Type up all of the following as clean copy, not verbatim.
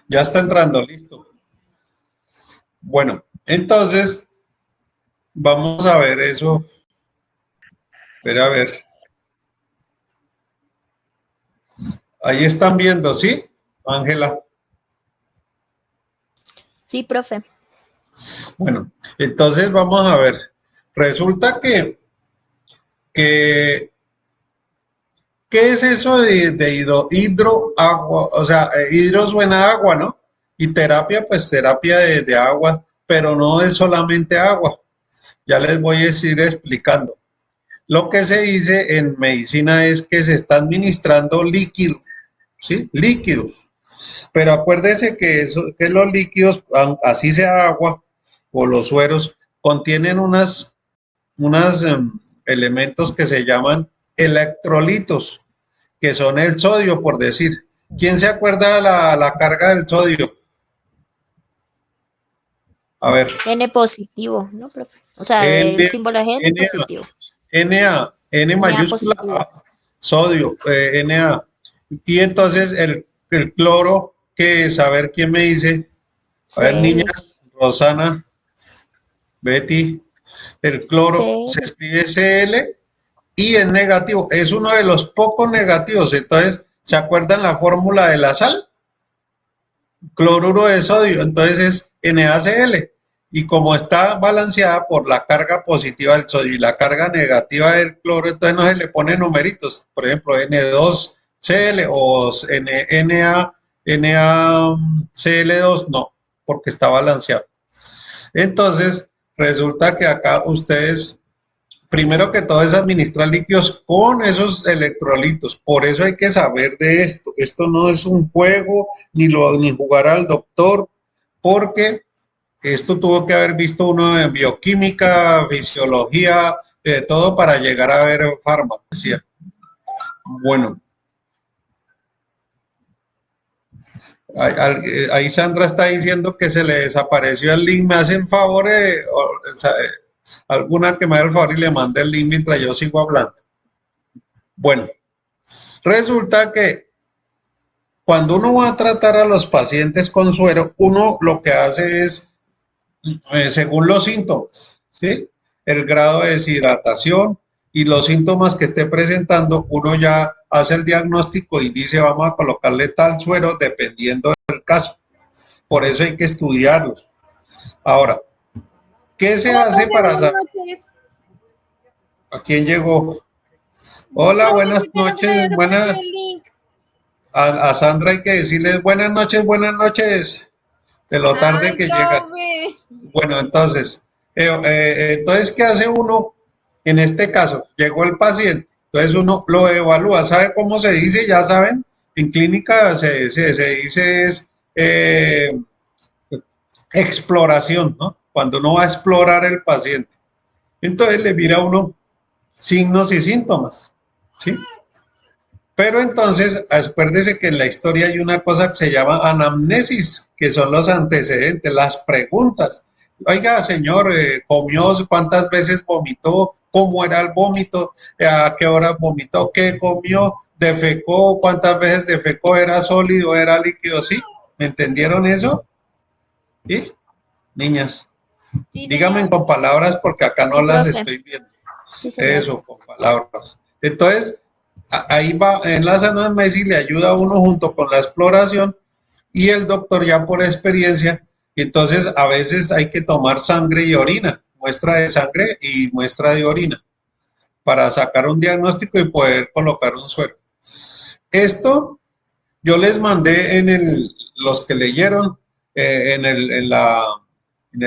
Ya está entrando, listo. Bueno, entonces vamos a ver eso. Espera a ver. Ahí están viendo, ¿sí? Ángela. Sí, profe. Bueno, entonces vamos a ver. Resulta que ¿qué es eso de hidro, agua? O sea, hidro suena a agua, ¿no? Y terapia, pues terapia de agua, pero no es solamente agua. Ya les voy a ir explicando. Lo que se dice en medicina es que se está administrando líquidos, ¿sí? Líquidos. Pero acuérdese que, eso, que los líquidos, así sea agua o los sueros, contienen unas elementos que se llaman electrolitos, que son el sodio, por decir. ¿Quién se acuerda de la carga del sodio? A ver, N positivo, ¿no, profe? O sea, N, el símbolo es N Na, positivo. N Na mayúscula positivo. A, sodio, Na. Y entonces el cloro, que es, a ver quién me dice, a ver Cl. niñas, Rosana, Betty, el cloro se Cl. escribe Cl y es negativo, es uno de los pocos negativos. Entonces, ¿se acuerdan la fórmula de la sal? Cloruro de sodio, entonces es NaCl. Y como está balanceada por la carga positiva del sodio y la carga negativa del cloro, entonces no se le pone numeritos, por ejemplo, N2Cl o NaCl2, no, porque está balanceado. Entonces, resulta que acá ustedes primero que todo es administrar líquidos con esos electrolitos. Por eso hay que saber de esto. Esto no es un juego ni jugar al doctor, porque esto tuvo que haber visto uno en bioquímica, fisiología, todo para llegar a ver farmacia. Bueno, ahí Sandra está diciendo que se le desapareció el link. ¿Me hacen favor? Alguna que me haga el favor y le mande el link mientras yo sigo hablando. Bueno, resulta que cuando uno va a tratar a los pacientes con suero, uno lo que hace es, según los síntomas, ¿sí? El grado de deshidratación y los síntomas que esté presentando, uno ya hace el diagnóstico y dice, vamos a colocarle tal suero dependiendo del caso. Por eso hay que estudiarlos. Ahora, ¿qué se Hola, hace profe, para buenas saber noches. a quién llegó? Hola, Profe, buenas qué pena, se me noches. desapareció el link. A Sandra hay que decirles buenas noches, buenas noches, de lo tarde Ay, que llega. profe. Bueno, entonces, ¿qué hace uno? En este caso, llegó el paciente, entonces uno lo evalúa, ¿sabe cómo se dice? Ya saben, en clínica se dice es exploración, ¿no? Cuando uno va a explorar el paciente. Entonces le mira a uno signos y síntomas, ¿sí? Pero entonces, acuérdese que en la historia hay una cosa que se llama anamnesis, que son los antecedentes, las preguntas. Oiga, señor, ¿comió? ¿Cuántas veces vomitó? ¿Cómo era el vómito? ¿A qué hora vomitó? ¿Qué comió? ¿Defecó? ¿Cuántas veces defecó? ¿Era sólido? ¿Era líquido? ¿Sí? ¿Me entendieron eso? ¿Sí? Niñas, Sí, díganme señor. con palabras porque acá no Sí, las profe. estoy viendo. Sí, señor. Eso, con palabras. Entonces, ahí va, en la anamnesis le ayuda a uno junto con la exploración y el doctor ya por experiencia. Entonces, a veces hay que tomar sangre y orina, muestra de sangre y muestra de orina, para sacar un diagnóstico y poder colocar un suero. Esto yo les mandé los que leyeron en el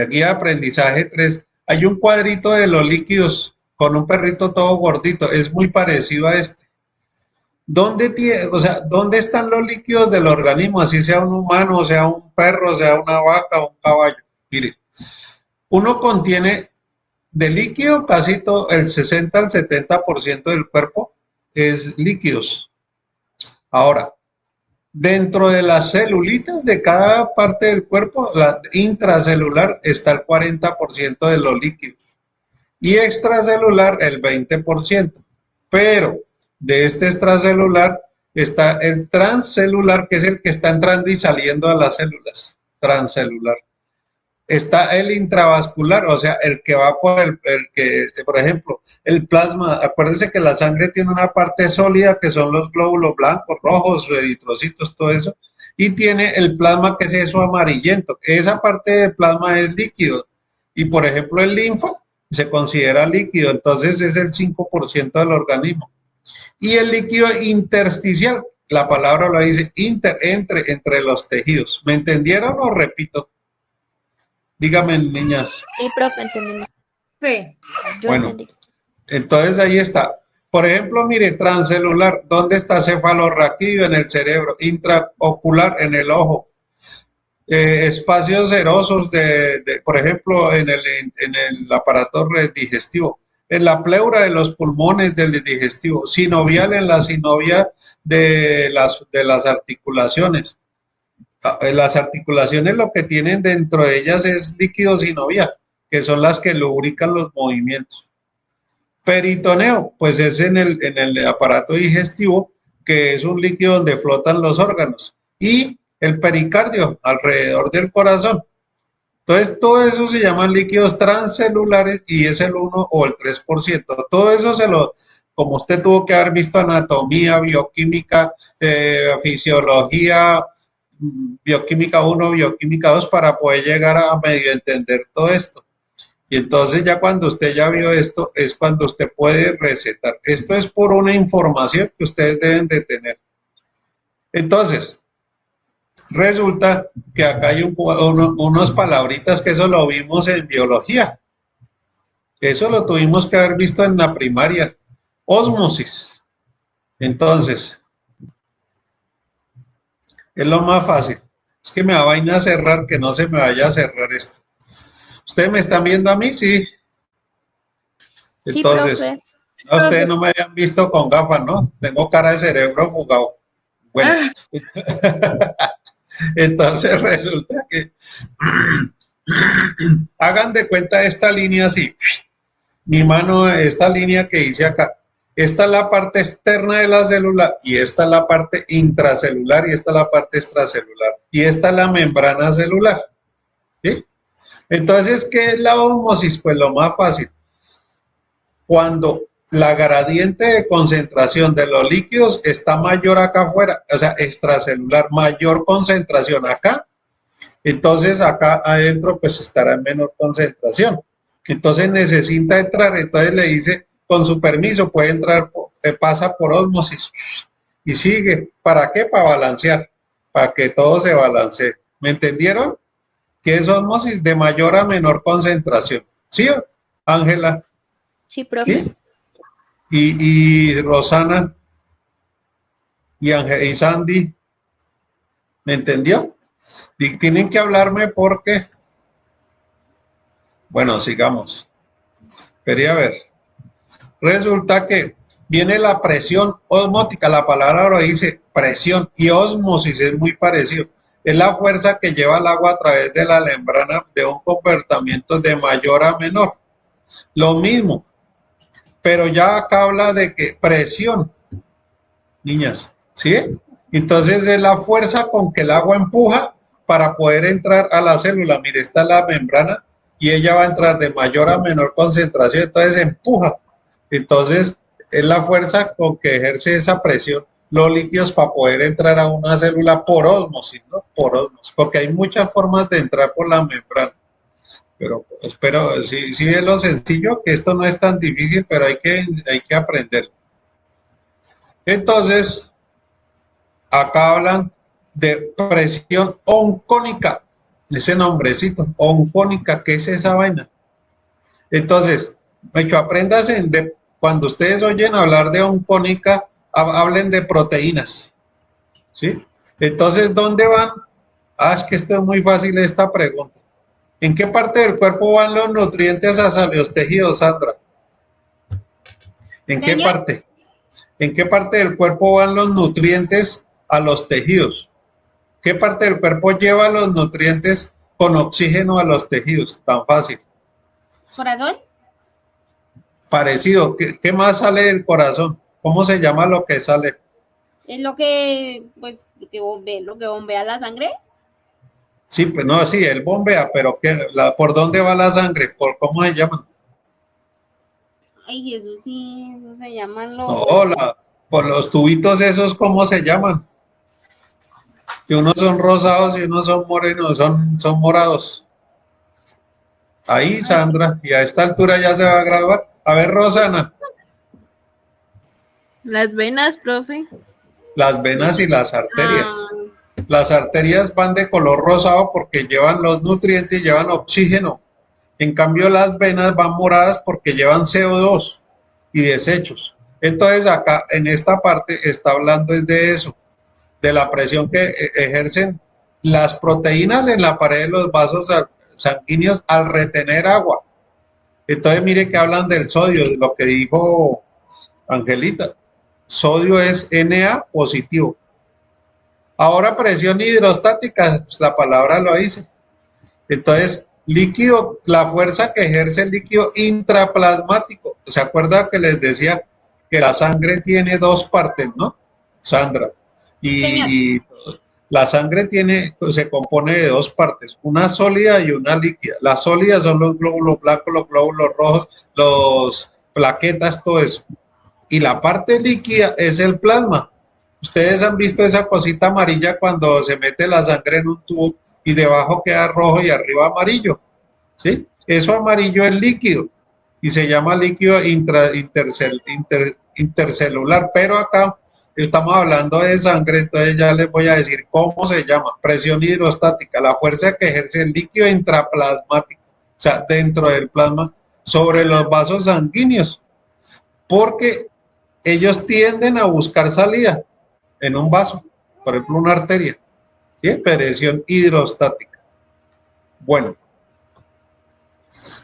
guía de aprendizaje 3. Hay un cuadrito de los líquidos con un perrito todo gordito, es muy parecido a este. O sea, ¿dónde están los líquidos del organismo? Así sea un humano, sea un perro, sea una vaca o un caballo. Mire, uno contiene de líquido casi todo, el 60 al 70% del cuerpo es líquidos. Ahora, dentro de las celulitas de cada parte del cuerpo, la intracelular está el 40% de los líquidos y extracelular el 20%. Pero de este extracelular Está el transcelular, que es el que está entrando y saliendo a las células, transcelular. Está el intravascular, o sea, el que va por el que, por ejemplo, el plasma. Acuérdense que la sangre tiene una parte sólida que son los glóbulos blancos, rojos, eritrocitos, todo eso, y tiene el plasma que es eso amarillento. Esa parte del plasma es líquido, y por ejemplo el linfa se considera líquido, entonces es el 5% del organismo. Y el líquido intersticial, la palabra lo dice, entre los tejidos. ¿Me entendieron o repito? Dígame, niñas. Sí, profe, entendí. Sí. Yo Bueno, entendí. entonces ahí está. Por ejemplo, mire, transcelular, ¿dónde está cefalorraquídeo? En el cerebro, intraocular, en el ojo, espacios serosos por ejemplo, en el aparato digestivo, en la pleura de los pulmones del digestivo, sinovial en la sinovia de las articulaciones. Las articulaciones lo que tienen dentro de ellas es líquido sinovial, que son las que lubrican los movimientos. Peritoneo, pues es en el aparato digestivo, que es un líquido donde flotan los órganos. Y el pericardio, alrededor del corazón. Entonces, todo eso se llaman líquidos transcelulares y es el 1 o el 3%. Todo eso como usted tuvo que haber visto anatomía, bioquímica, fisiología, bioquímica 1, bioquímica 2, para poder llegar a medio entender todo esto. Y entonces ya cuando usted ya vio esto, es cuando usted puede recetar. Esto es por una información que ustedes deben de tener. Entonces, resulta que acá hay unos palabritas que eso lo vimos en biología. Eso lo tuvimos que haber visto en la primaria. Ósmosis. Entonces, es lo más fácil. Es que me va a vaina a cerrar, que no se me vaya a cerrar esto. ¿Ustedes me están viendo a mí? Sí. Sí, Entonces, profe. no, ustedes no me habían visto con gafas, ¿no? Tengo cara de cerebro fugado. Bueno, entonces resulta que hagan de cuenta esta línea así. Mi mano, esta línea que hice acá. Esta es la parte externa de la célula y esta es la parte intracelular y esta es la parte extracelular. Y esta es la membrana celular. ¿Sí? Entonces, ¿qué es la ósmosis? Pues lo más fácil. Cuando la gradiente de concentración de los líquidos está mayor acá afuera, o sea, extracelular, mayor concentración acá, entonces acá adentro pues estará en menor concentración. Entonces necesita entrar, entonces le dice, con su permiso puede entrar, pasa por ósmosis y sigue. ¿Para qué? Para balancear, para que todo se balancee. ¿Me entendieron? ¿Qué es ósmosis? De mayor a menor concentración. ¿Sí, Ángela? Sí, profe. ¿Sí? Y Rosana y Sandy, ¿me entendió? Y tienen que hablarme porque, bueno, sigamos. Quería ver. Resulta que viene la presión osmótica, la palabra lo dice presión y ósmosis es muy parecido. Es la fuerza que lleva el agua a través de la membrana de un comportamiento de mayor a menor. Lo mismo, pero ya acá habla de que presión, niñas, ¿sí? Entonces es la fuerza con que el agua empuja para poder entrar a la célula. Mire, esta es la membrana y ella va a entrar de mayor a menor concentración, entonces empuja. Entonces es la fuerza con que ejerce esa presión los líquidos para poder entrar a una célula por ósmosis, ¿no? Por ósmosis, porque hay muchas formas de entrar por la membrana. Pero espero, sí es lo sencillo, que esto no es tan difícil, pero hay que aprender. Entonces, acá hablan de presión oncónica, ese nombrecito, oncónica, ¿qué es esa vaina? Entonces, apréndase cuando ustedes oyen hablar de oncónica, hablen de proteínas, ¿sí? Entonces, ¿dónde van? Ah, es que esto es muy fácil esta pregunta. ¿En qué parte del cuerpo van los nutrientes hacia los tejidos, Sandra? ¿En qué Señor, parte? ¿En qué parte del cuerpo van los nutrientes a los tejidos? ¿Qué parte del cuerpo lleva los nutrientes con oxígeno a los tejidos? Tan fácil. corazón, Parecido. ¿Qué más sale del corazón? ¿Cómo se llama lo que sale? Es lo que, pues, lo que bombea la sangre. Sí, pues no, sí, él bombea, pero ¿por dónde va la sangre? ¿Por cómo se llaman? Ay, eso sí, eso se llaman los... No, por los tubitos esos, ¿cómo se llaman? Que unos son rosados y unos son morenos, son morados. Ahí, Ay, Sandra, y a esta altura ya se va a graduar. A ver, Rosana, Las venas, profe. las venas y las ah, arterias. Las arterias van de color rosado porque llevan los nutrientes y llevan oxígeno. En cambio, las venas van moradas porque llevan CO2 y desechos. Entonces, acá en esta parte está hablando es de eso, de la presión que ejercen las proteínas en la pared de los vasos sanguíneos al retener agua. Entonces, mire que hablan del sodio, de lo que dijo Angelita. Sodio es Na positivo. Ahora presión hidrostática, pues la palabra lo dice. Entonces, líquido, la fuerza que ejerce el líquido intraplasmático. ¿Se acuerda que les decía que la sangre tiene dos partes, no? Sandra. señor. Y la sangre se compone de dos partes, una sólida y una líquida. Las sólidas son los glóbulos blancos, los glóbulos rojos, los plaquetas, todo eso. Y la parte líquida es el plasma. Ustedes han visto esa cosita amarilla cuando se mete la sangre en un tubo y debajo queda rojo y arriba amarillo, ¿sí? Eso amarillo es líquido y se llama líquido intercelular, pero acá estamos hablando de sangre, entonces ya les voy a decir cómo se llama. Presión hidrostática, la fuerza que ejerce el líquido intraplasmático, o sea, dentro del plasma, sobre los vasos sanguíneos, porque ellos tienden a buscar salida en un vaso, por ejemplo, una arteria, ¿sí? Presión hidrostática.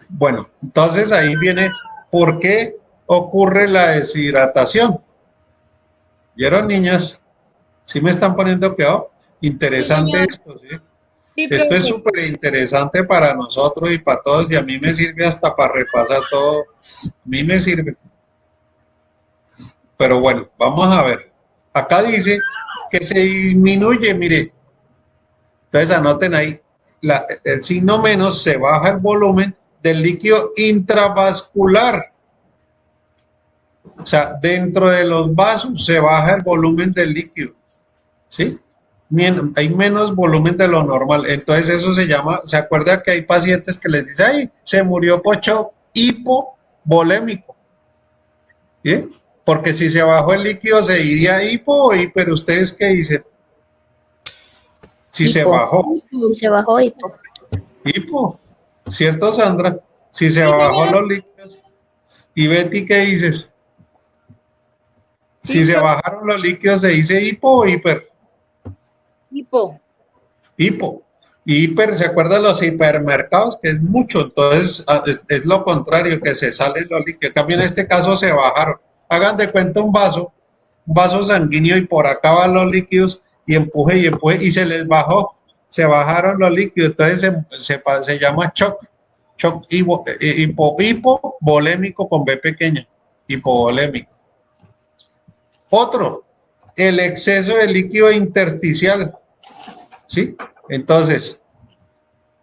Bueno, entonces ahí viene por qué ocurre la deshidratación. ¿Vieron, niñas? ¿Sí me están poniendo cuidado? Sí, Interesante señor. esto, ¿sí? Sí, Esto es profe. súper interesante para nosotros y para todos, y a mí me sirve hasta para repasar todo. A mí me sirve. Pero bueno, vamos a ver. Acá dice que se disminuye, mire. Entonces anoten ahí, el signo menos, se baja el volumen del líquido intravascular. O sea, dentro de los vasos se baja el volumen del líquido, ¿sí? Hay menos volumen de lo normal. Entonces eso se llama, ¿se acuerda que hay pacientes que les dicen, ay, se murió por shock hipovolémico? ¿Sí? Porque si se bajó el líquido se iría hipo o hiper. ¿Ustedes qué dicen? Si se Hipo. bajó, Si se bajó, hipo. hipo, ¿cierto, Sandra? Si se Sí, bajó señor. los líquidos. ¿Y Betty qué dices? Sí, Si se profe. bajaron los líquidos, ¿se dice hipo o hiper? Hipo. Hipo. Y hiper, ¿se acuerdan los hipermercados? Que es mucho, entonces es lo contrario, que se salen los líquidos. También en este caso se bajaron. Hagan de cuenta un vaso sanguíneo y por acá van los líquidos y empuje y se les bajó, se bajaron los líquidos. Entonces se llama shock hipovolémico con B pequeña, hipovolémico. Otro, el exceso de líquido intersticial, ¿sí? Entonces,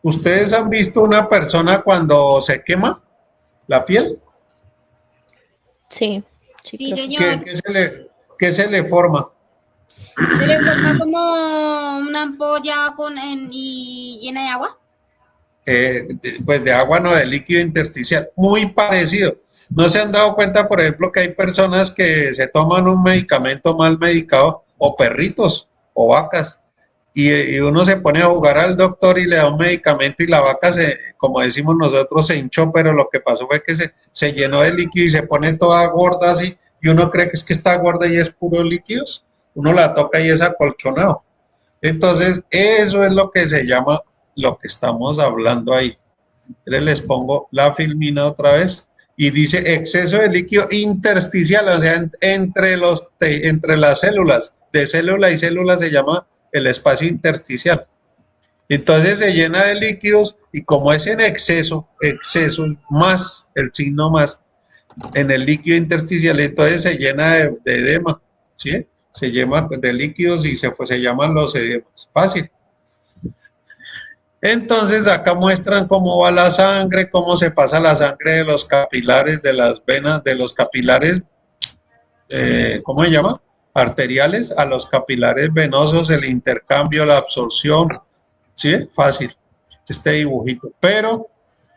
¿ustedes han visto una persona cuando se quema la piel? Sí, sí, Sí, profe. señor. ¿Qué se le forma? Se le forma como una ampolla y llena de agua. Pues de agua, no, de líquido intersticial, muy parecido. ¿No se han dado cuenta, por ejemplo, que hay personas que se toman un medicamento mal medicado, o perritos, o vacas, y uno se pone a jugar al doctor y le da un medicamento y la vaca como decimos nosotros, se hinchó, pero lo que pasó fue que se llenó de líquido y se pone toda gorda así, y uno cree que es que está gorda y es puro líquidos, uno la toca y es acolchonado. Entonces, eso es lo que se llama lo que estamos hablando ahí. Les pongo la filmina otra vez y dice exceso de líquido intersticial, o sea, entre las células, de célula y célula se llama el espacio intersticial. Entonces se llena de líquidos y como es en exceso más, el signo más, en el líquido intersticial, entonces se llena de edema, ¿sí? se llama de líquidos y pues, se llaman los edemas. Fácil. Entonces acá muestran cómo va la sangre, cómo se pasa la sangre de los capilares, de las venas, de los capilares, ¿cómo se llama? Arteriales a los capilares venosos, el intercambio, la absorción. ¿Sí? Fácil, este dibujito. Pero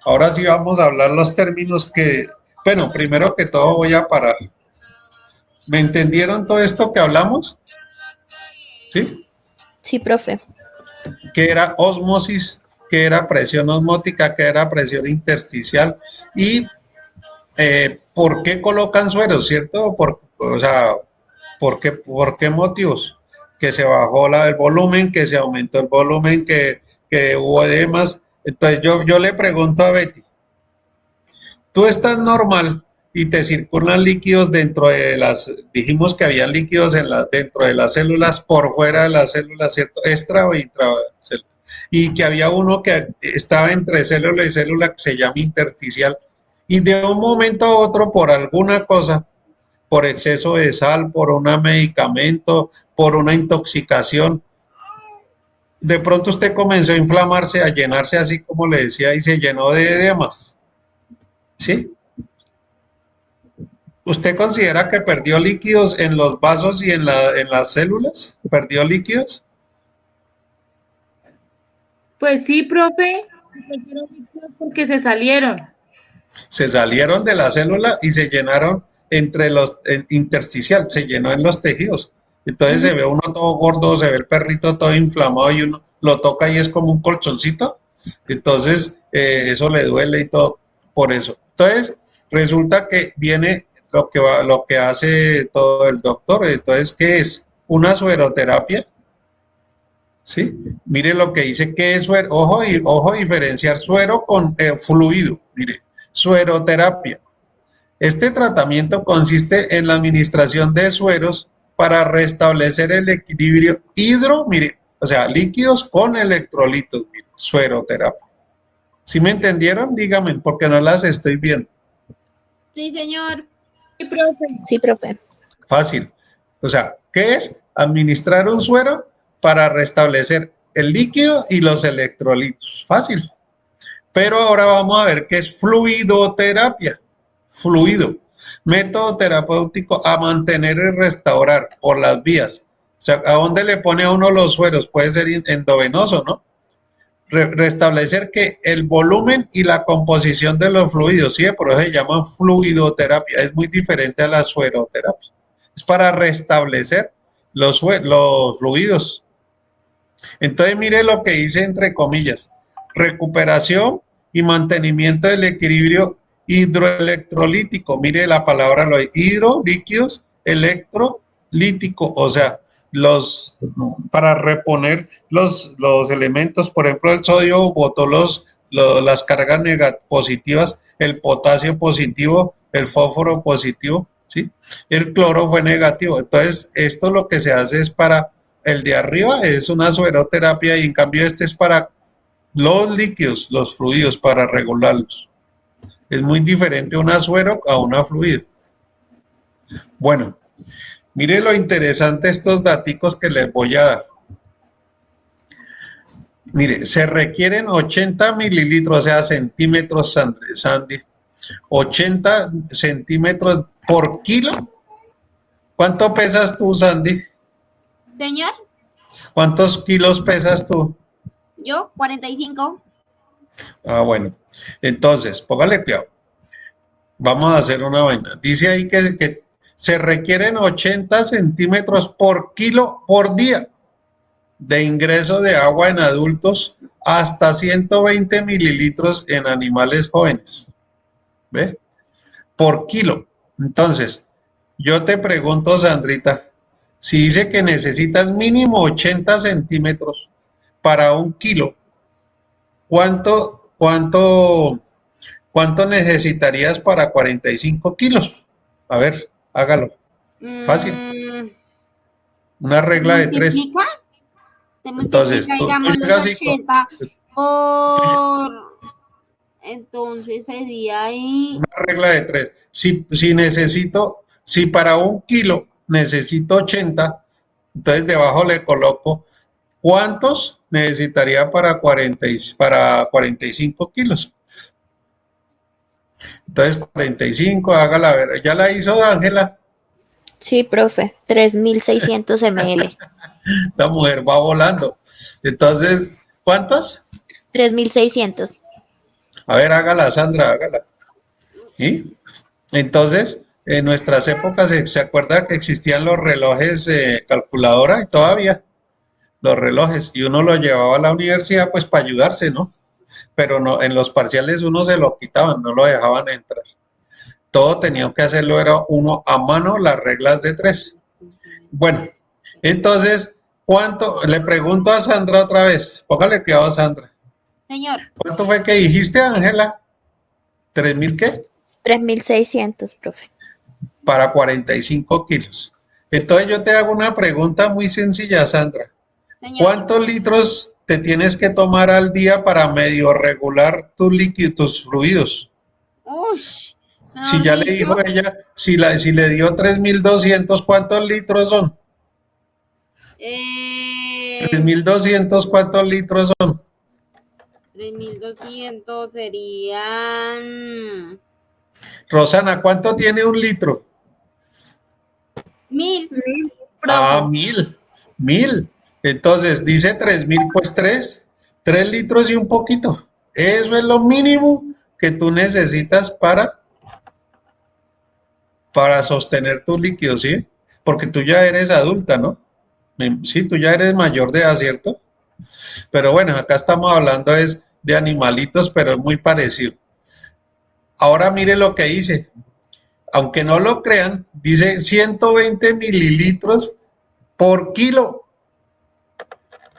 ahora sí vamos a hablar los términos que, bueno, primero que todo voy a parar. ¿Me entendieron todo esto que hablamos? ¿Sí? Sí, profe. ¿Qué era ósmosis? ¿Qué era presión osmótica? ¿Qué era presión intersticial? Y ¿por qué colocan sueros, cierto? O sea, ¿por qué motivos? Que se bajó el volumen, que se aumentó el volumen, que hubo edemas. Entonces yo le pregunto a Betty, tú estás normal y te circulan líquidos dentro de dijimos que había líquidos dentro de las células, por fuera de las células, ¿cierto? Extra o intracélulas. Y que había uno que estaba entre célula y célula que se llama intersticial. Y de un momento a otro, por alguna cosa, por exceso de sal, por un medicamento, por una intoxicación, de pronto usted comenzó a inflamarse, a llenarse así como le decía, y se llenó de edemas. ¿Sí? ¿Usted considera que perdió líquidos en los vasos y en las células? ¿Perdió líquidos? Pues sí, profe, perdieron líquidos porque se salieron. Se salieron de la célula y se llenaron intersticial, se llenó en los tejidos. Entonces se ve uno todo gordo, se ve el perrito todo inflamado y uno lo toca y es como un colchoncito. Entonces eso le duele y todo por eso. Entonces resulta que viene lo que hace todo el doctor. Entonces, ¿qué es? Una sueroterapia. ¿Sí? Mire lo que dice que es suero. Ojo, diferenciar suero con fluido. Mire, sueroterapia. Este tratamiento consiste en la administración de sueros para restablecer el equilibrio mire, o sea, líquidos con electrolitos, mire, sueroterapia. ¿Sí me entendieron? Díganme, porque no las estoy viendo. Sí, señor. Sí, profe. Sí, profe. Fácil. O sea, ¿qué es? Administrar un suero para restablecer el líquido y los electrolitos. Fácil. Pero ahora vamos a ver qué es fluidoterapia. Fluido. Método terapéutico a mantener y restaurar por las vías. O sea, ¿a dónde le pone a uno los sueros? Puede ser endovenoso, ¿no? Restablecer que el volumen y la composición de los fluidos, ¿sí? Por eso se llaman fluidoterapia. Es muy diferente a la sueroterapia. Es para restablecer los fluidos. Entonces, mire lo que dice entre comillas. Recuperación y mantenimiento del equilibrio hidroelectrolítico. Mire la palabra, lo de hidro, líquidos, electrolítico, o sea, para reponer los elementos, por ejemplo, el sodio botó las cargas positivas, el potasio positivo, el fósforo positivo, ¿sí? El cloro fue negativo. Entonces, esto lo que se hace es para el de arriba, es una sueroterapia y en cambio este es para los líquidos, los fluidos, para regularlos. Es muy diferente una suero a una fluido. Bueno, mire lo interesante estos daticos que les voy a dar. Mire, se requieren 80 mililitros, o sea, centímetros, Sandy, 80 centímetros por kilo. ¿Cuánto pesas tú, Sandy? Señor, ¿Cuántos kilos pesas tú? yo 45. Ah, bueno. Entonces, póngale cuidado. Vamos a hacer una vaina. Dice ahí que se requieren 80 centímetros por kilo por día de ingreso de agua en adultos hasta 120 mililitros en animales jóvenes. ¿Ve? Por kilo. Entonces, yo te pregunto, Sandrita, si dice que necesitas mínimo 80 centímetros para un kilo, ¿cuánto necesitarías para 45 kilos? A ver, hágalo. Fácil. Una regla de 3. Se Entonces, multiplica, tú digamos, los llegas y 80 por... Entonces sería ahí... una regla de 3. Si para un kilo necesito 80, Entonces debajo le coloco cuántos necesitaría para 45 kilos. Entonces 45, hágala ver. ¿Ya la hizo Ángela? Sí, profe. 3600 ml. La mujer va volando. Entonces, ¿cuántos? 3600. A ver, hágala, Sandra, hágala. ¿Sí? Entonces, en nuestras épocas, ¿se acuerda que existían los relojes calculadora? Y todavía, los relojes. Y uno los llevaba a la universidad, pues, para ayudarse, ¿no? Pero no, en los parciales uno se lo quitaban, no lo dejaban entrar. Todo tenía que hacerlo, era uno a mano, las reglas de 3. Bueno, entonces, ¿cuánto? Le pregunto a Sandra otra vez. Póngale cuidado a Sandra. Señor, ¿Cuánto fue que dijiste, Ángela? ¿3.000 qué? 3600, profe. Para 45 kilos. Entonces yo te hago una pregunta muy sencilla, Sandra. señor. ¿Cuántos litros te tienes que tomar al día para medio regular tus líquidos, tus fluidos? Ush, Si ya le dijo ella, si le dio 3.200, ¿cuántos litros son? 3.200, ¿cuántos litros son? 3200 serían Rosana, ¿cuánto tiene un litro? 1000. Ah, 1.000. Entonces, dice 3.000, pues 3 litros y un poquito. Eso es lo mínimo que tú necesitas para sostener tus líquidos, ¿sí? Porque tú ya eres adulta, ¿no? Sí, tú ya eres mayor de edad, ¿cierto? Pero bueno, acá estamos hablando es de animalitos, pero es muy parecido. Ahora mire lo que dice. Aunque no lo crean, dice 120 mililitros por kilo.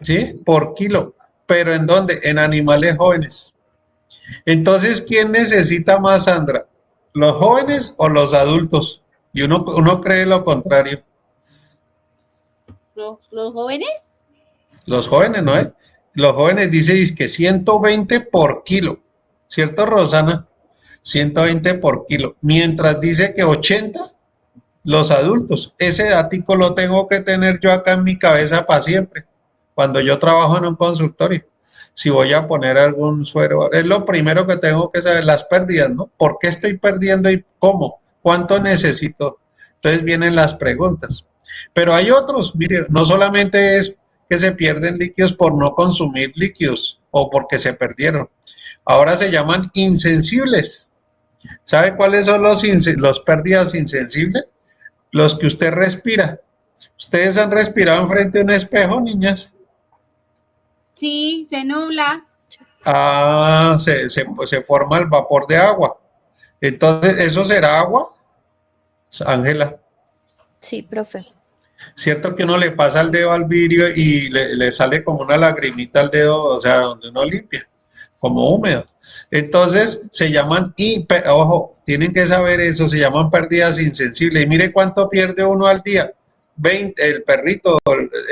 ¿Sí? Por kilo. ¿Pero en dónde? En animales jóvenes. Entonces, ¿quién necesita más, Sandra? ¿Los jóvenes o los adultos? Y uno cree lo contrario. ¿Los jóvenes? Los jóvenes, ¿no? Los jóvenes dicen que 120 por kilo. ¿Cierto, Rosana? 120 por kilo. Mientras dice que 80 los adultos. Ese dato lo tengo que tener yo acá en mi cabeza para siempre. Cuando yo trabajo en un consultorio. Si voy a poner algún suero, es lo primero que tengo que saber, las pérdidas, ¿no? ¿Por qué estoy perdiendo y cómo? ¿Cuánto necesito? Entonces vienen las preguntas. Pero hay otros, mire, no solamente es que se pierden líquidos por no consumir líquidos o porque se perdieron. Ahora se llaman insensibles. ¿Sabe cuáles son los pérdidas insensibles? Los que usted respira. ¿Ustedes han respirado enfrente de un espejo, niñas? Sí, se nubla. Ah, se forma el vapor de agua. Entonces, ¿eso será agua, Ángela? Sí, profe. Cierto que uno le pasa el dedo al vidrio y le sale como una lagrimita al dedo, o sea, donde uno limpia, como húmedo. Entonces, se llaman, ojo, tienen que saber eso, se llaman pérdidas insensibles. Y mire cuánto pierde uno al día. 20, el perrito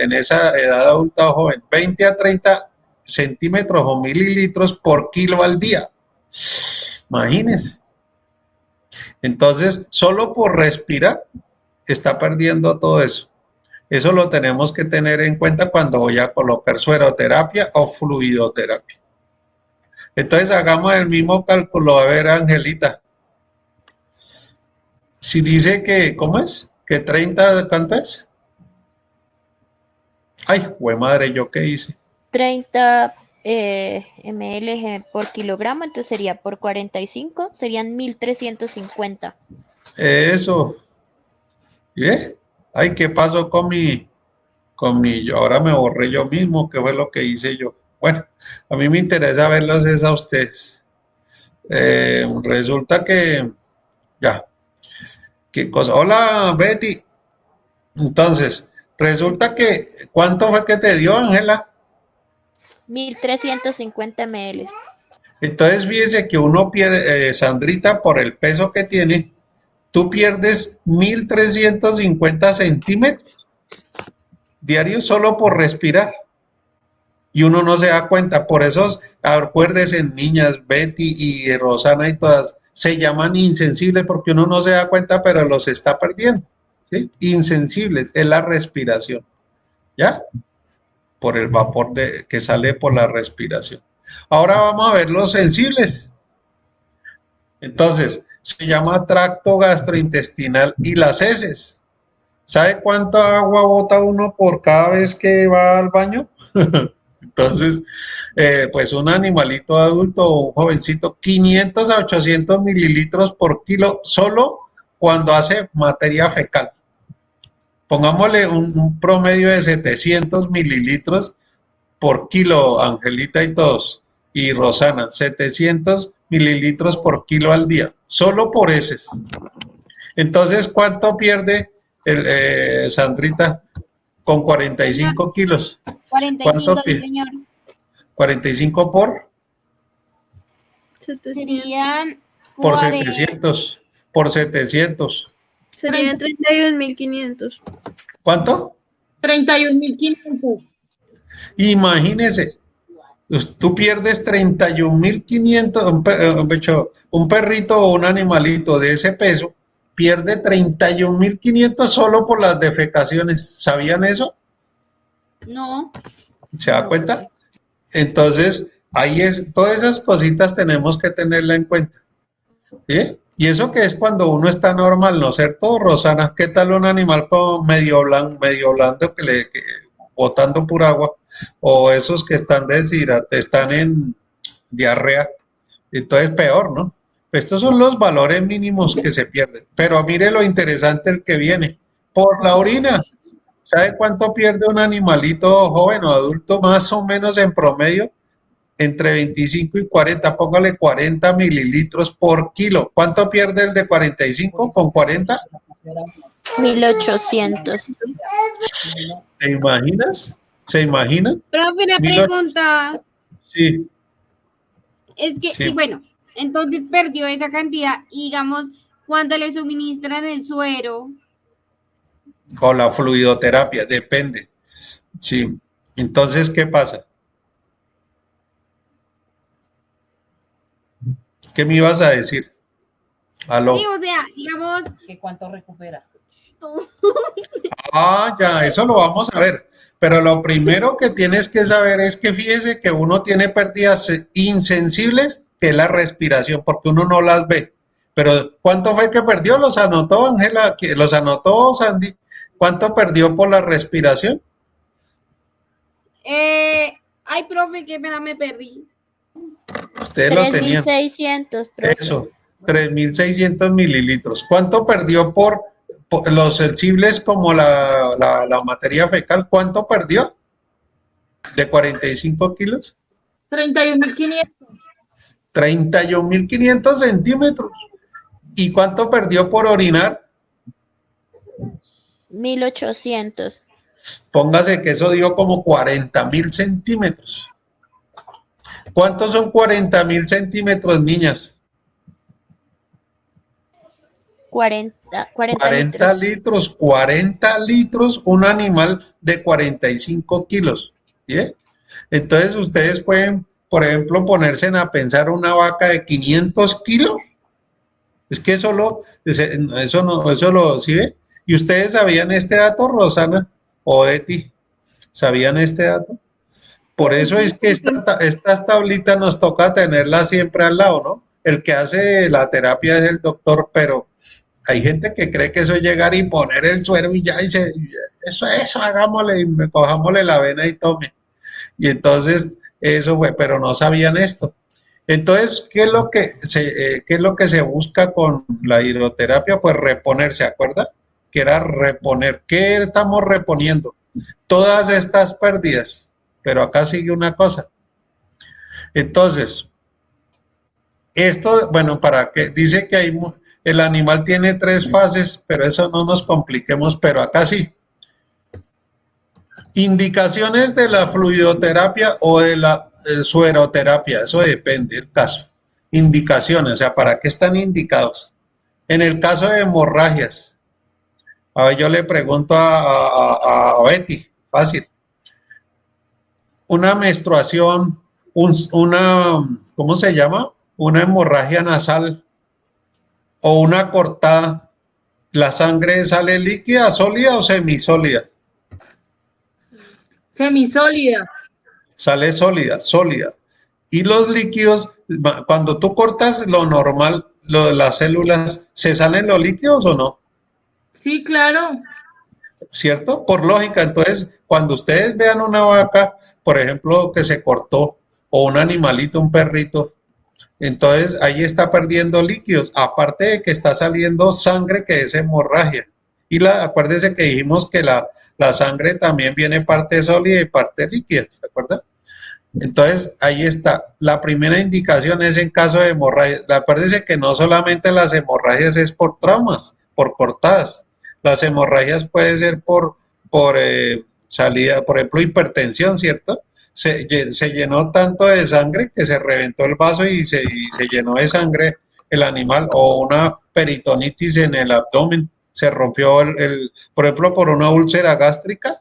en esa edad adulta o joven, 20 a 30 centímetros o mililitros por kilo al día. Imagínense. Entonces, solo por respirar, está perdiendo todo eso. Eso lo tenemos que tener en cuenta cuando voy a colocar sueroterapia o fluidoterapia. Entonces, hagamos el mismo cálculo. A ver, Angelita. Si dice que, ¿cómo es? Que 30, ¿cuánto es? Ay, güey madre, ¿yo qué hice? 30 ml por kilogramo, entonces sería por 45, serían 1350. Eso. ¿Ve? Ay, ¿qué pasó ahora me borré yo mismo, ¿qué fue lo que hice yo? Bueno, a mí me interesa verlos es a ustedes. Resulta que, ya, qué cosa. Hola, Betty. Entonces, resulta que, ¿cuánto fue que te dio, Ángela? 1350 ml. Entonces, fíjese que uno pierde, Sandrita, por el peso que tiene, tú pierdes 1.350 centímetros diarios solo por respirar. Y uno no se da cuenta. Por eso, acuérdense, niñas, Betty y Rosana y todas, se llaman insensibles porque uno no se da cuenta, pero los está perdiendo. ¿Sí? Insensibles, es la respiración. ¿ya? Por el vapor que sale por la respiración. Ahora vamos a ver los sensibles. Entonces, se llama tracto gastrointestinal y las heces. ¿Sabe cuánta agua bota uno por cada vez que va al baño? Entonces, pues un animalito adulto o un jovencito, 500 a 800 mililitros por kilo solo cuando hace materia fecal. Pongámosle un promedio de 700 mililitros por kilo, Angelita y todos, y Rosana, 700 mililitros por kilo al día, solo por heces. Entonces, ¿cuánto pierde Sandrita con 45 kilos? 45, ¿Cuánto sí, señor. 45 Serían por 40. 700, por 700. Serían 31.500. ¿Cuánto? 31.500. Imagínese, tú pierdes 31.500, un perrito o un animalito de ese peso, pierde 31.500 solo por las defecaciones. ¿Sabían eso? No. ¿Se da cuenta? Entonces, ahí es, todas esas cositas tenemos que tenerla en cuenta. ¿Sí? Y eso que es cuando uno está normal, ¿no es cierto, Rosana? ¿Qué tal un animal como medio blando que botando pura agua? O esos que están están en diarrea. Entonces, peor, ¿no? Estos son los valores mínimos que se pierden. Pero mire lo interesante el que viene. Por la orina. ¿Sabe cuánto pierde un animalito joven o adulto más o menos en promedio? Entre 25 y 40, póngale 40 mililitros por kilo. ¿Cuánto pierde el de 45 con 40? 1800. ¿Te imaginas? ¿Se imaginan? Profe, una 1800. pregunta. Sí, Es que, sí. y bueno, entonces perdió esa cantidad. Y digamos, cuando le suministran el suero, O la fluidoterapia, depende. Sí. Entonces, ¿qué pasa? ¿Qué me ibas a decir? Aló. sí, o sea, digamos, ¿Que cuánto recupera? Ah, ya, eso lo vamos a ver. Pero lo primero que tienes que saber es que fíjese que uno tiene pérdidas insensibles, que es la respiración, porque uno no las ve. Pero ¿cuánto fue que perdió? ¿Los anotó, Ángela? ¿Los anotó, Sandy? ¿Cuánto perdió por la respiración? ay, profe, qué pena, me perdí. Ustedes lo tenían. 3600, profe. Eso, 3.600 mililitros. ¿Cuánto perdió por los sensibles como la materia fecal? ¿Cuánto perdió? ¿De 45 kilos? 31.500. 31.500 centímetros. ¿Y cuánto perdió por orinar? 1800. Póngase que eso dio como 40.000 centímetros. ¿Cuántos son 40.000 centímetros, niñas? 40 40 litros. litros, 40 litros, un animal de 45 kilos. ¿Sí? Entonces ustedes pueden, por ejemplo, ponerse a pensar una vaca de 500 kilos. Es que eso lo, ¿sí ve? ¿Y ustedes sabían este dato, Rosana o Eti? ¿Sabían este dato? Por eso es que estas tablitas nos toca tenerlas siempre al lado, ¿no? El que hace la terapia es el doctor, pero hay gente que cree que eso es llegar y poner el suero y ya dice, eso, hagámosle, y cojámosle la vena y tome. Y entonces eso fue, pero no sabían esto. Entonces, ¿qué es lo que se busca con la hidroterapia? Pues reponer, ¿se acuerda? Que era reponer. ¿Qué estamos reponiendo? Todas estas pérdidas. Pero acá sigue una cosa. Entonces, esto, bueno, para que dice que el animal tiene 3 fases, pero eso no nos compliquemos, pero acá sí. Indicaciones de la fluidoterapia o de la sueroterapia, eso depende del caso. Indicaciones, o sea, ¿para qué están indicados? En el caso de hemorragias, a ver, yo le pregunto a Betty, fácil. Una menstruación, ¿cómo se llama? Una hemorragia nasal o una cortada, ¿la sangre sale líquida, sólida o semisólida? Semisólida. Sale sólida, sólida. Y los líquidos, cuando tú cortas lo normal, las células, ¿se salen los líquidos o no? Sí, claro. ¿Cierto? Por lógica, entonces, cuando ustedes vean una vaca, por ejemplo, que se cortó, o un animalito, un perrito, entonces ahí está perdiendo líquidos, aparte de que está saliendo sangre que es hemorragia. Y acuérdese que dijimos que la sangre también viene parte sólida y parte líquida, ¿se acuerdan? Entonces, ahí está. La primera indicación es en caso de hemorragias. Acuérdese que no solamente las hemorragias es por traumas, por cortadas. Las hemorragias puede ser por salida, por ejemplo, hipertensión, ¿cierto? Se llenó tanto de sangre que se reventó el vaso y se llenó de sangre el animal, o una peritonitis en el abdomen, se rompió por ejemplo, por una úlcera gástrica,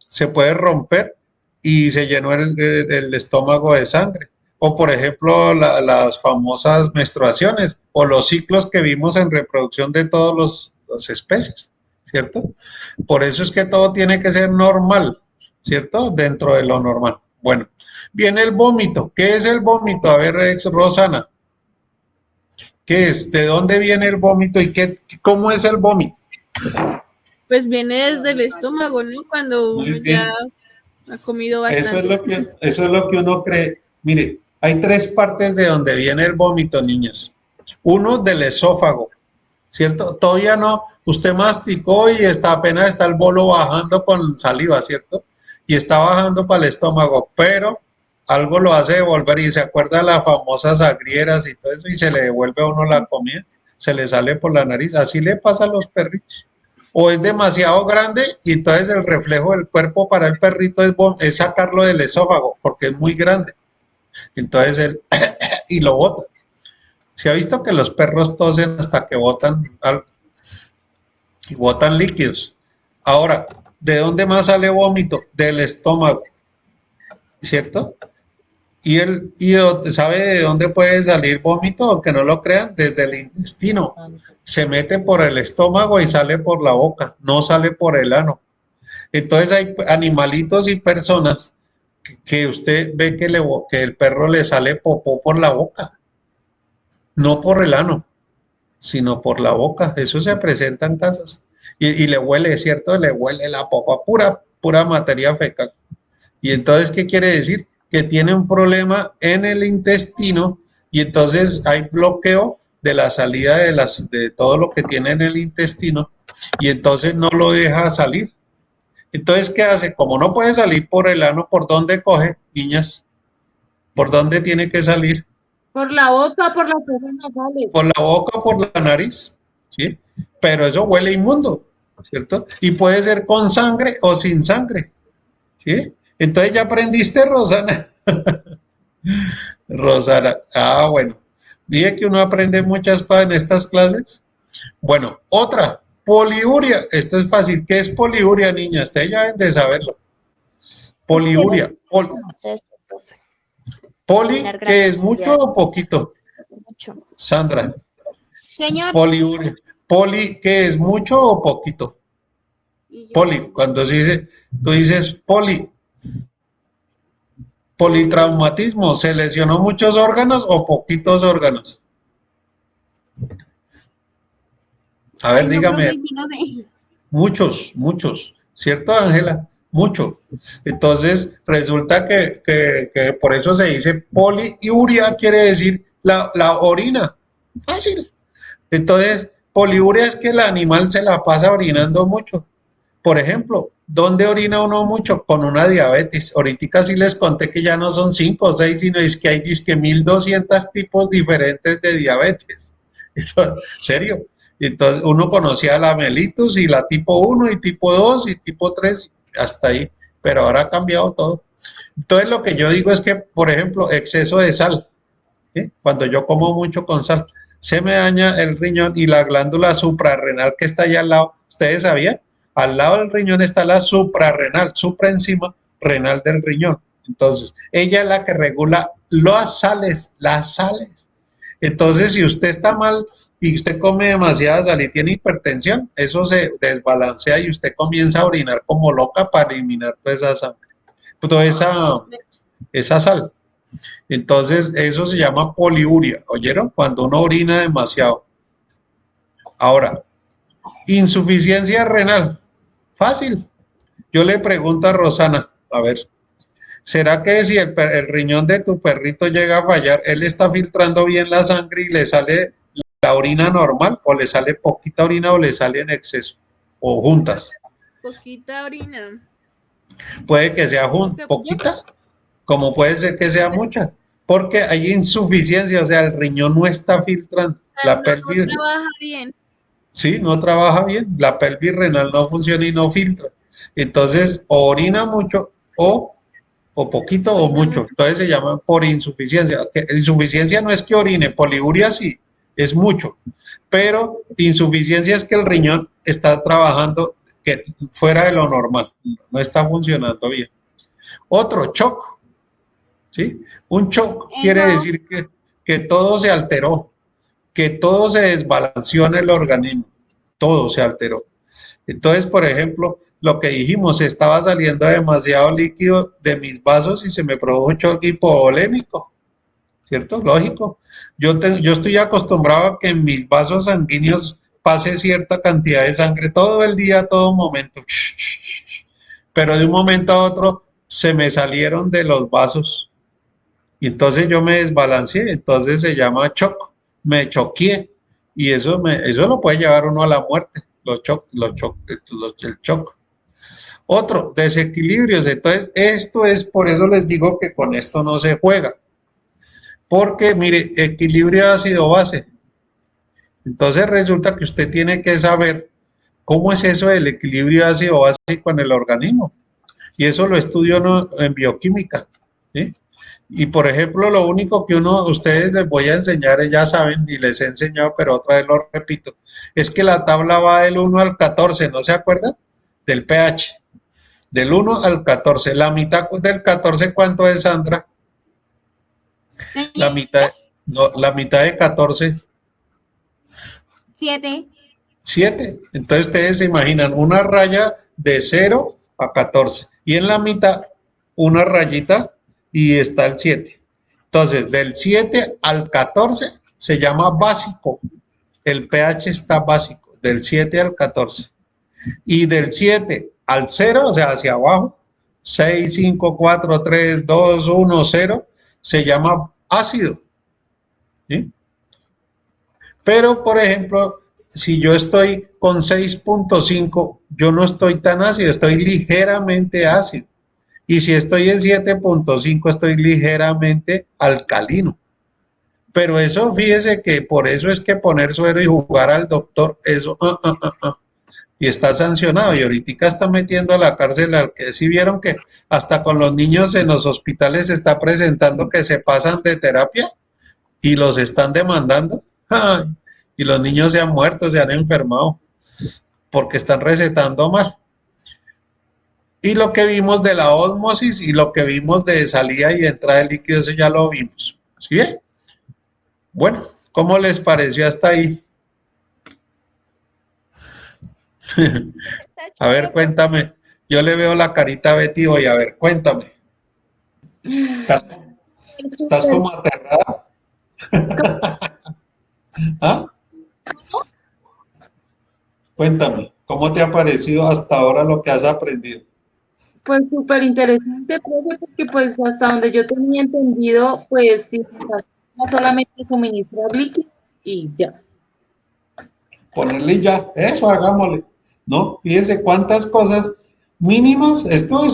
se puede romper y se llenó el estómago de sangre. O por ejemplo, las famosas menstruaciones o los ciclos que vimos en reproducción de todas las especies, ¿cierto? Por eso es que todo tiene que ser normal, ¿cierto? Dentro de lo normal. Bueno, viene el vómito. ¿Qué es el vómito? A ver, Rosana, ¿qué es? ¿De dónde viene el vómito y cómo es el vómito? Pues viene desde el estómago, ¿no? Cuando Muy uno bien. ya ha comido bastante. Eso es lo que uno cree. Mire, hay tres partes de donde viene el vómito, niñas. Uno del esófago, ¿cierto? Todavía no, usted masticó y apenas está el bolo bajando con saliva, ¿cierto? Y está bajando para el estómago, pero algo lo hace devolver y se acuerda de las famosas agrieras y todo eso y se le devuelve a uno la comida, se le sale por la nariz. Así le pasa a los perritos. O es demasiado grande y entonces el reflejo del cuerpo para el perrito es sacarlo del esófago porque es muy grande. Entonces él y lo bota. Se ha visto que los perros tosen hasta que botan algo y botan líquidos. Ahora, ¿de dónde más sale vómito? Del estómago, ¿cierto? Y ¿sabe de dónde puede salir vómito? Aunque no lo crean, desde el intestino. Se mete por el estómago y sale por la boca, no sale por el ano. Entonces hay animalitos y personas que usted ve que el perro le sale popó por la boca, no por el ano, sino por la boca. Eso se presenta en casos. Y le huele, ¿cierto? Le huele la popa, pura materia fecal. Y entonces, ¿qué quiere decir? Que tiene un problema en el intestino y entonces hay bloqueo de la salida de todo lo que tiene en el intestino y entonces no lo deja salir. Entonces, ¿qué hace? Como no puede salir por el ano, ¿por dónde coge, niñas? ¿Por dónde tiene que salir? Por la boca, por las fosas nasales. Por la boca, por la nariz, ¿sí? Pero eso huele inmundo, ¿cierto? Y puede ser con sangre o sin sangre, ¿sí? Entonces ya aprendiste, Rosana. Rosana, bueno. Dije que uno aprende muchas cosas en estas clases. Bueno, otra, poliuria. Esto es fácil. ¿Qué es poliuria, niña? Ustedes ya deben de saberlo. Poliuria. Poli, ¿qué es mucho o poquito? Mucho. Sandra. Señor, Poliuria. Poli, ¿qué es mucho o poquito? Poli, cuando tú dices politraumatismo, ¿se lesionó muchos órganos o poquitos órganos? A ver, ay, no, dígame. profe, sí, no sé. Muchos, ¿cierto, Ángela? Mucho. Entonces, resulta que por eso se dice poliuria, quiere decir la orina. Fácil. Entonces, poliuria es que el animal se la pasa orinando mucho. Por ejemplo, ¿dónde orina uno mucho? Con una diabetes. Ahorita sí les conté que ya no son 5 o 6, sino es que hay 1.200 tipos diferentes de diabetes. ¿Serio? Entonces uno conocía la mellitus y la tipo 1 y tipo 2 y tipo 3, hasta ahí, pero ahora ha cambiado todo. Entonces lo que yo digo es que, por ejemplo, exceso de sal, ¿sí? Cuando yo como mucho con sal, se me daña el riñón y la glándula suprarrenal que está allá al lado. ¿Ustedes sabían? Al lado del riñón está la suprarrenal, supraenzima renal del riñón. Entonces, ella es la que regula las sales. Entonces, si usted está mal y usted come demasiada sal y tiene hipertensión, eso se desbalancea y usted comienza a orinar como loca para eliminar toda esa sangre. toda esa sal. Entonces, eso se llama poliuria, ¿oyeron? Cuando uno orina demasiado. Ahora, insuficiencia renal. Fácil. Yo le pregunto a Rosana, a ver, ¿será que si el riñón de tu perrito llega a fallar, él está filtrando bien la sangre y le sale la orina normal, o le sale poquita orina o le sale en exceso, o juntas? Poquita orina. Puede que sea poquita, como puede ser que sea mucha, porque hay insuficiencia, o sea, el riñón no está filtrando, la pelvis No trabaja bien. sí, no trabaja bien, la pelvis renal no funciona y no filtra. Entonces, o orina mucho o poquito o mucho. Entonces se llama por insuficiencia. Insuficiencia no es que orine, poliuria sí, es mucho. Pero insuficiencia es que el riñón está trabajando fuera de lo normal, no está funcionando bien. Otro, shock. ¿Sí? Un shock quiere decir que todo se alteró, que todo se desbalanceó en el organismo, todo se alteró. Entonces, por ejemplo, lo que dijimos, estaba saliendo demasiado líquido de mis vasos y se me produjo un shock hipovolémico, ¿cierto? Lógico. Yo estoy acostumbrado a que en mis vasos sanguíneos pase cierta cantidad de sangre todo el día, todo momento. Pero de un momento a otro se me salieron de los vasos y entonces yo me desbalanceé, entonces se llama shock, me choqué y eso lo puede llevar uno a la muerte. El shock. Otro, desequilibrios. Entonces, esto es, por eso les digo que con esto no se juega. Porque, mire, equilibrio ácido-base. Entonces, resulta que usted tiene que saber cómo es eso del equilibrio ácido-básico en el organismo. Y eso lo estudio en bioquímica. ¿Sí? Y, por ejemplo, lo único que ustedes les voy a enseñar, ya saben, y les he enseñado, pero otra vez lo repito, es que la tabla va del 1 al 14, ¿no se acuerdan? Del pH. Del 1 al 14. La mitad del 14, ¿cuánto es, Sandra? La mitad, no, la mitad de 14. 7. 7. Entonces ustedes se imaginan una raya de 0 a 14. Y en la mitad, una rayita y está el 7. Entonces, del 7 al 14 se llama básico. El pH está básico, del 7 al 14. Y del 7 al 0, o sea, hacia abajo, 6, 5, 4, 3, 2, 1, 0, se llama ácido. ¿Sí? Pero, por ejemplo, si yo estoy con 6.5, yo no estoy tan ácido, estoy ligeramente ácido. Y si estoy en 7.5, estoy ligeramente alcalino. Pero eso, fíjese que por eso es que poner suero y jugar al doctor, eso, y está sancionado. Y ahorita está metiendo a la cárcel al que sí vieron que hasta con los niños en los hospitales se está presentando que se pasan de terapia y los están demandando. ¡Ay! Y los niños se han muerto, se han enfermado porque están recetando mal. Y lo que vimos de la ósmosis y lo que vimos de salida y entrada de líquido, eso ya lo vimos. ¿Sí ve? Bueno, ¿cómo les pareció hasta ahí? A ver, cuéntame. Yo le veo la carita a Betty hoy. A ver, cuéntame. ¿Estás como aterrada? ¿Ah? Cuéntame, ¿cómo te ha parecido hasta ahora lo que has aprendido? Pues súper interesante, profe, porque pues hasta donde yo tenía entendido, pues sí, solamente suministrar líquidos y ya. Ponerle ya, eso hagámosle, ¿no? Fíjese cuántas cosas mínimas, esto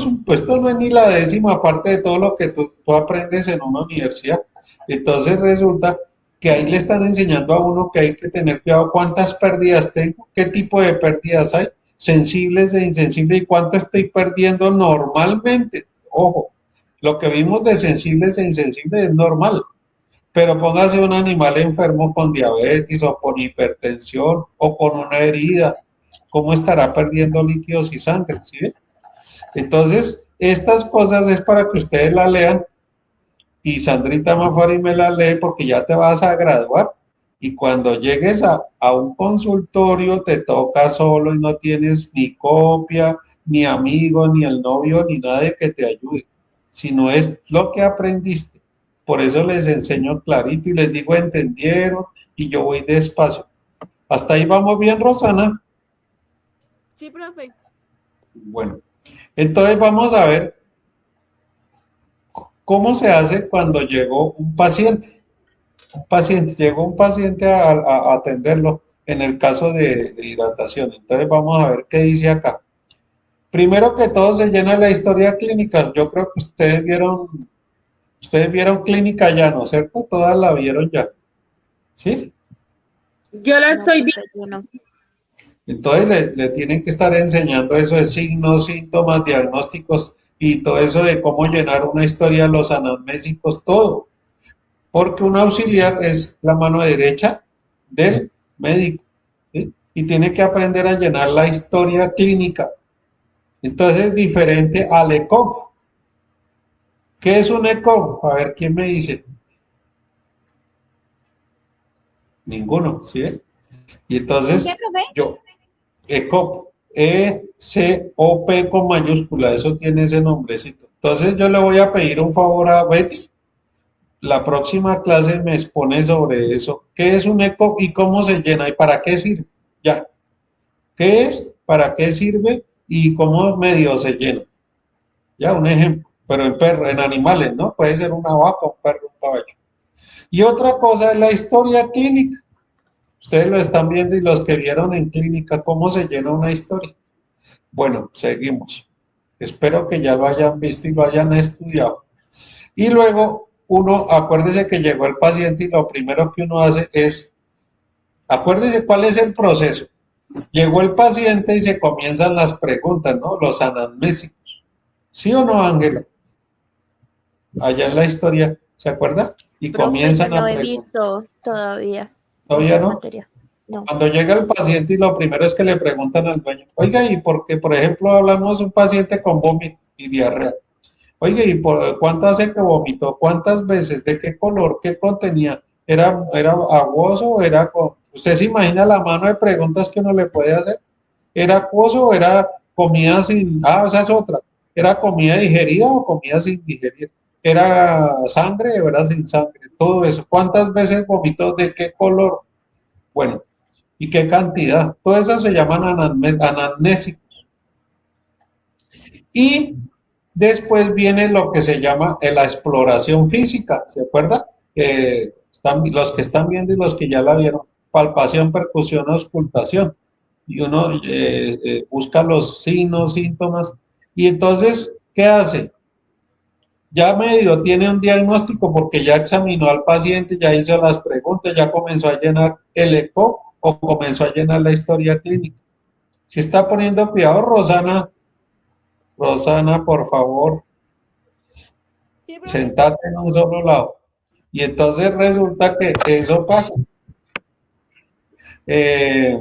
no es ni la décima parte de todo lo que tú aprendes en una universidad. Entonces resulta que ahí le están enseñando a uno que hay que tener cuidado cuántas pérdidas tengo, qué tipo de pérdidas hay, sensibles e insensibles y cuánto estoy perdiendo normalmente. Ojo, lo que vimos de sensibles e insensibles es normal. Pero póngase un animal enfermo con diabetes o con hipertensión o con una herida, ¿cómo estará perdiendo líquidos y sangre? ¿Sí ve? Entonces, estas cosas es para que ustedes la lean y Sandrita Mafari me la lee porque ya te vas a graduar y cuando llegues a un consultorio te toca solo y no tienes ni copia, ni amigo, ni el novio, ni nadie que te ayude. sino es lo que aprendiste. Por eso les enseño clarito y les digo, entendieron, y yo voy despacio. ¿Hasta ahí vamos bien, Rosana? Sí, profe. Bueno, entonces vamos a ver cómo se hace cuando llegó un paciente. Llegó un paciente a atenderlo en el caso de hidratación. Entonces vamos a ver qué dice acá. Primero que todo se llena la historia clínica. Yo creo que ustedes vieron clínica ya, ¿no es cierto? Todas la vieron ya. ¿Sí? Yo la No, estoy profe, yo no. Entonces le tienen que estar enseñando eso de signos, síntomas, diagnósticos y todo eso de cómo llenar una historia, los anamnésicos, todo. Porque un auxiliar es la mano derecha del médico, ¿sí? Y tiene que aprender a llenar la historia clínica. Entonces es diferente al ECOG. ¿Qué es un ECOG? A ver, ¿quién me dice? Ninguno, ¿sí? Y ¿Un entonces qué, profe? yo, ECOG, E-C-O-P con mayúscula, eso tiene ese nombrecito. Entonces yo le voy a pedir un favor a Betty. La próxima clase me expone sobre eso. ¿Qué es un ECOG y cómo se llena y para qué sirve? Ya. ¿Qué es? ¿Para qué sirve? Y cómo medio se llena. Ya, un ejemplo. Pero en perro, en animales, ¿no? Puede ser una vaca, un perro, un caballo. Y otra cosa es la historia clínica. Ustedes lo están viendo y los que vieron en clínica, cómo se llena una historia. Bueno, seguimos. Espero que ya lo hayan visto y lo hayan estudiado. Y luego uno, acuérdese que llegó el paciente y lo primero que uno hace es, acuérdese cuál es el proceso. Llegó el paciente y se comienzan las preguntas, ¿no? Los anamnésicos. ¿Sí o no, Ángela? Allá en la historia, ¿se acuerda? Y Profe, yo comienzan no a he preguntar. visto todavía ¿Todavía esa no? materia. No. Cuando llega el paciente y lo primero es que le preguntan al dueño, oiga, ¿y por qué, por ejemplo, hablamos de un paciente con vómito y diarrea? Oiga, ¿y por cuánto hace que vomitó? ¿Cuántas veces? ¿De qué color? ¿Qué contenía? ¿Era aguoso o era con...? ¿Usted se imagina la mano de preguntas que uno le puede hacer? ¿Era acuoso o era comida sin...? Ah, esa es otra. ¿Era comida digerida o comida sin digerir? ¿Era sangre o era sin sangre? Todo eso. ¿Cuántas veces vomitó? ¿De qué color? Bueno, ¿y qué cantidad? Todo eso se llaman anamnésicos. Y después viene lo que se llama la exploración física, ¿se acuerda? Los que están viendo y los que ya la vieron, palpación, percusión, auscultación. Y uno busca los signos, síntomas. Y entonces, ¿qué hace? Ya medio tiene un diagnóstico porque ya examinó al paciente, ya hizo las preguntas, ya comenzó a llenar el ECO o comenzó a llenar la historia clínica. Si está poniendo cuidado, Rosana, Rosana, por favor, Sí, profe. sentate en un solo lado. Y entonces resulta que eso pasa. Eh,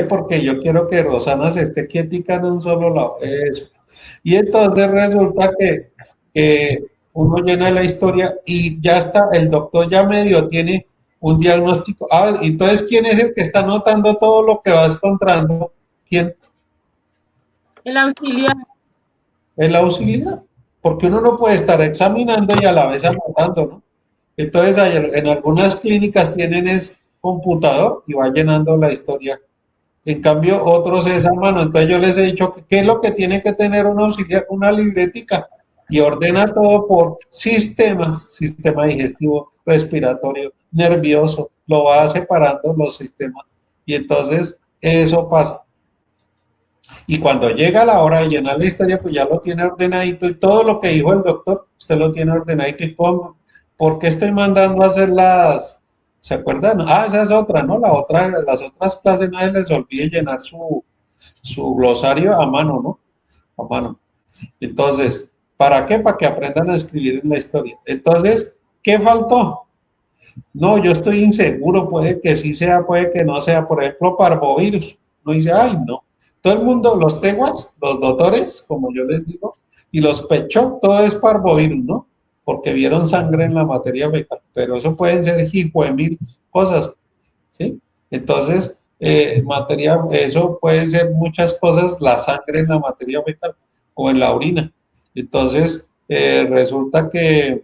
porque yo quiero que Rosana se esté quietica en un solo lado. Eso. Y entonces resulta que uno llena la historia y ya está, el doctor ya medio tiene un diagnóstico. Ah, entonces, ¿quién es el que está anotando todo lo que va encontrando? ¿Quién? El auxiliar. El auxiliar. Porque uno no puede estar examinando y a la vez anotando, ¿no? Entonces, en algunas clínicas tienen es computador y va llenando la historia. En cambio, otros es a mano. Entonces, yo les he dicho que qué es lo que tiene que tener un auxiliar, una libretica y ordena todo por sistemas, sistema digestivo, respiratorio, nervioso, lo va separando los sistemas. Y entonces, eso pasa. Y cuando llega la hora de llenar la historia, pues ya lo tiene ordenadito y todo lo que dijo el doctor, usted lo tiene ordenadito y ponga. ¿Por qué estoy mandando a hacer ¿se acuerdan? Ah, esa es otra, ¿no? Las otras clases no se les olvide llenar su glosario a mano, ¿no? A mano. Entonces, ¿para qué? Para que aprendan a escribir en la historia. Entonces, ¿qué faltó? No, yo estoy inseguro, puede que sí sea, puede que no sea, por ejemplo, parvovirus. No dice, ay, no. Todo el mundo, los teguas, los doctores, como yo les digo, y los pecho, todo es parvovirus, ¿no? Porque vieron sangre en la materia fecal, pero eso pueden ser hijo de mil cosas, ¿sí? Entonces, materia, eso puede ser muchas cosas, la sangre en la materia fecal o en la orina. Entonces, resulta que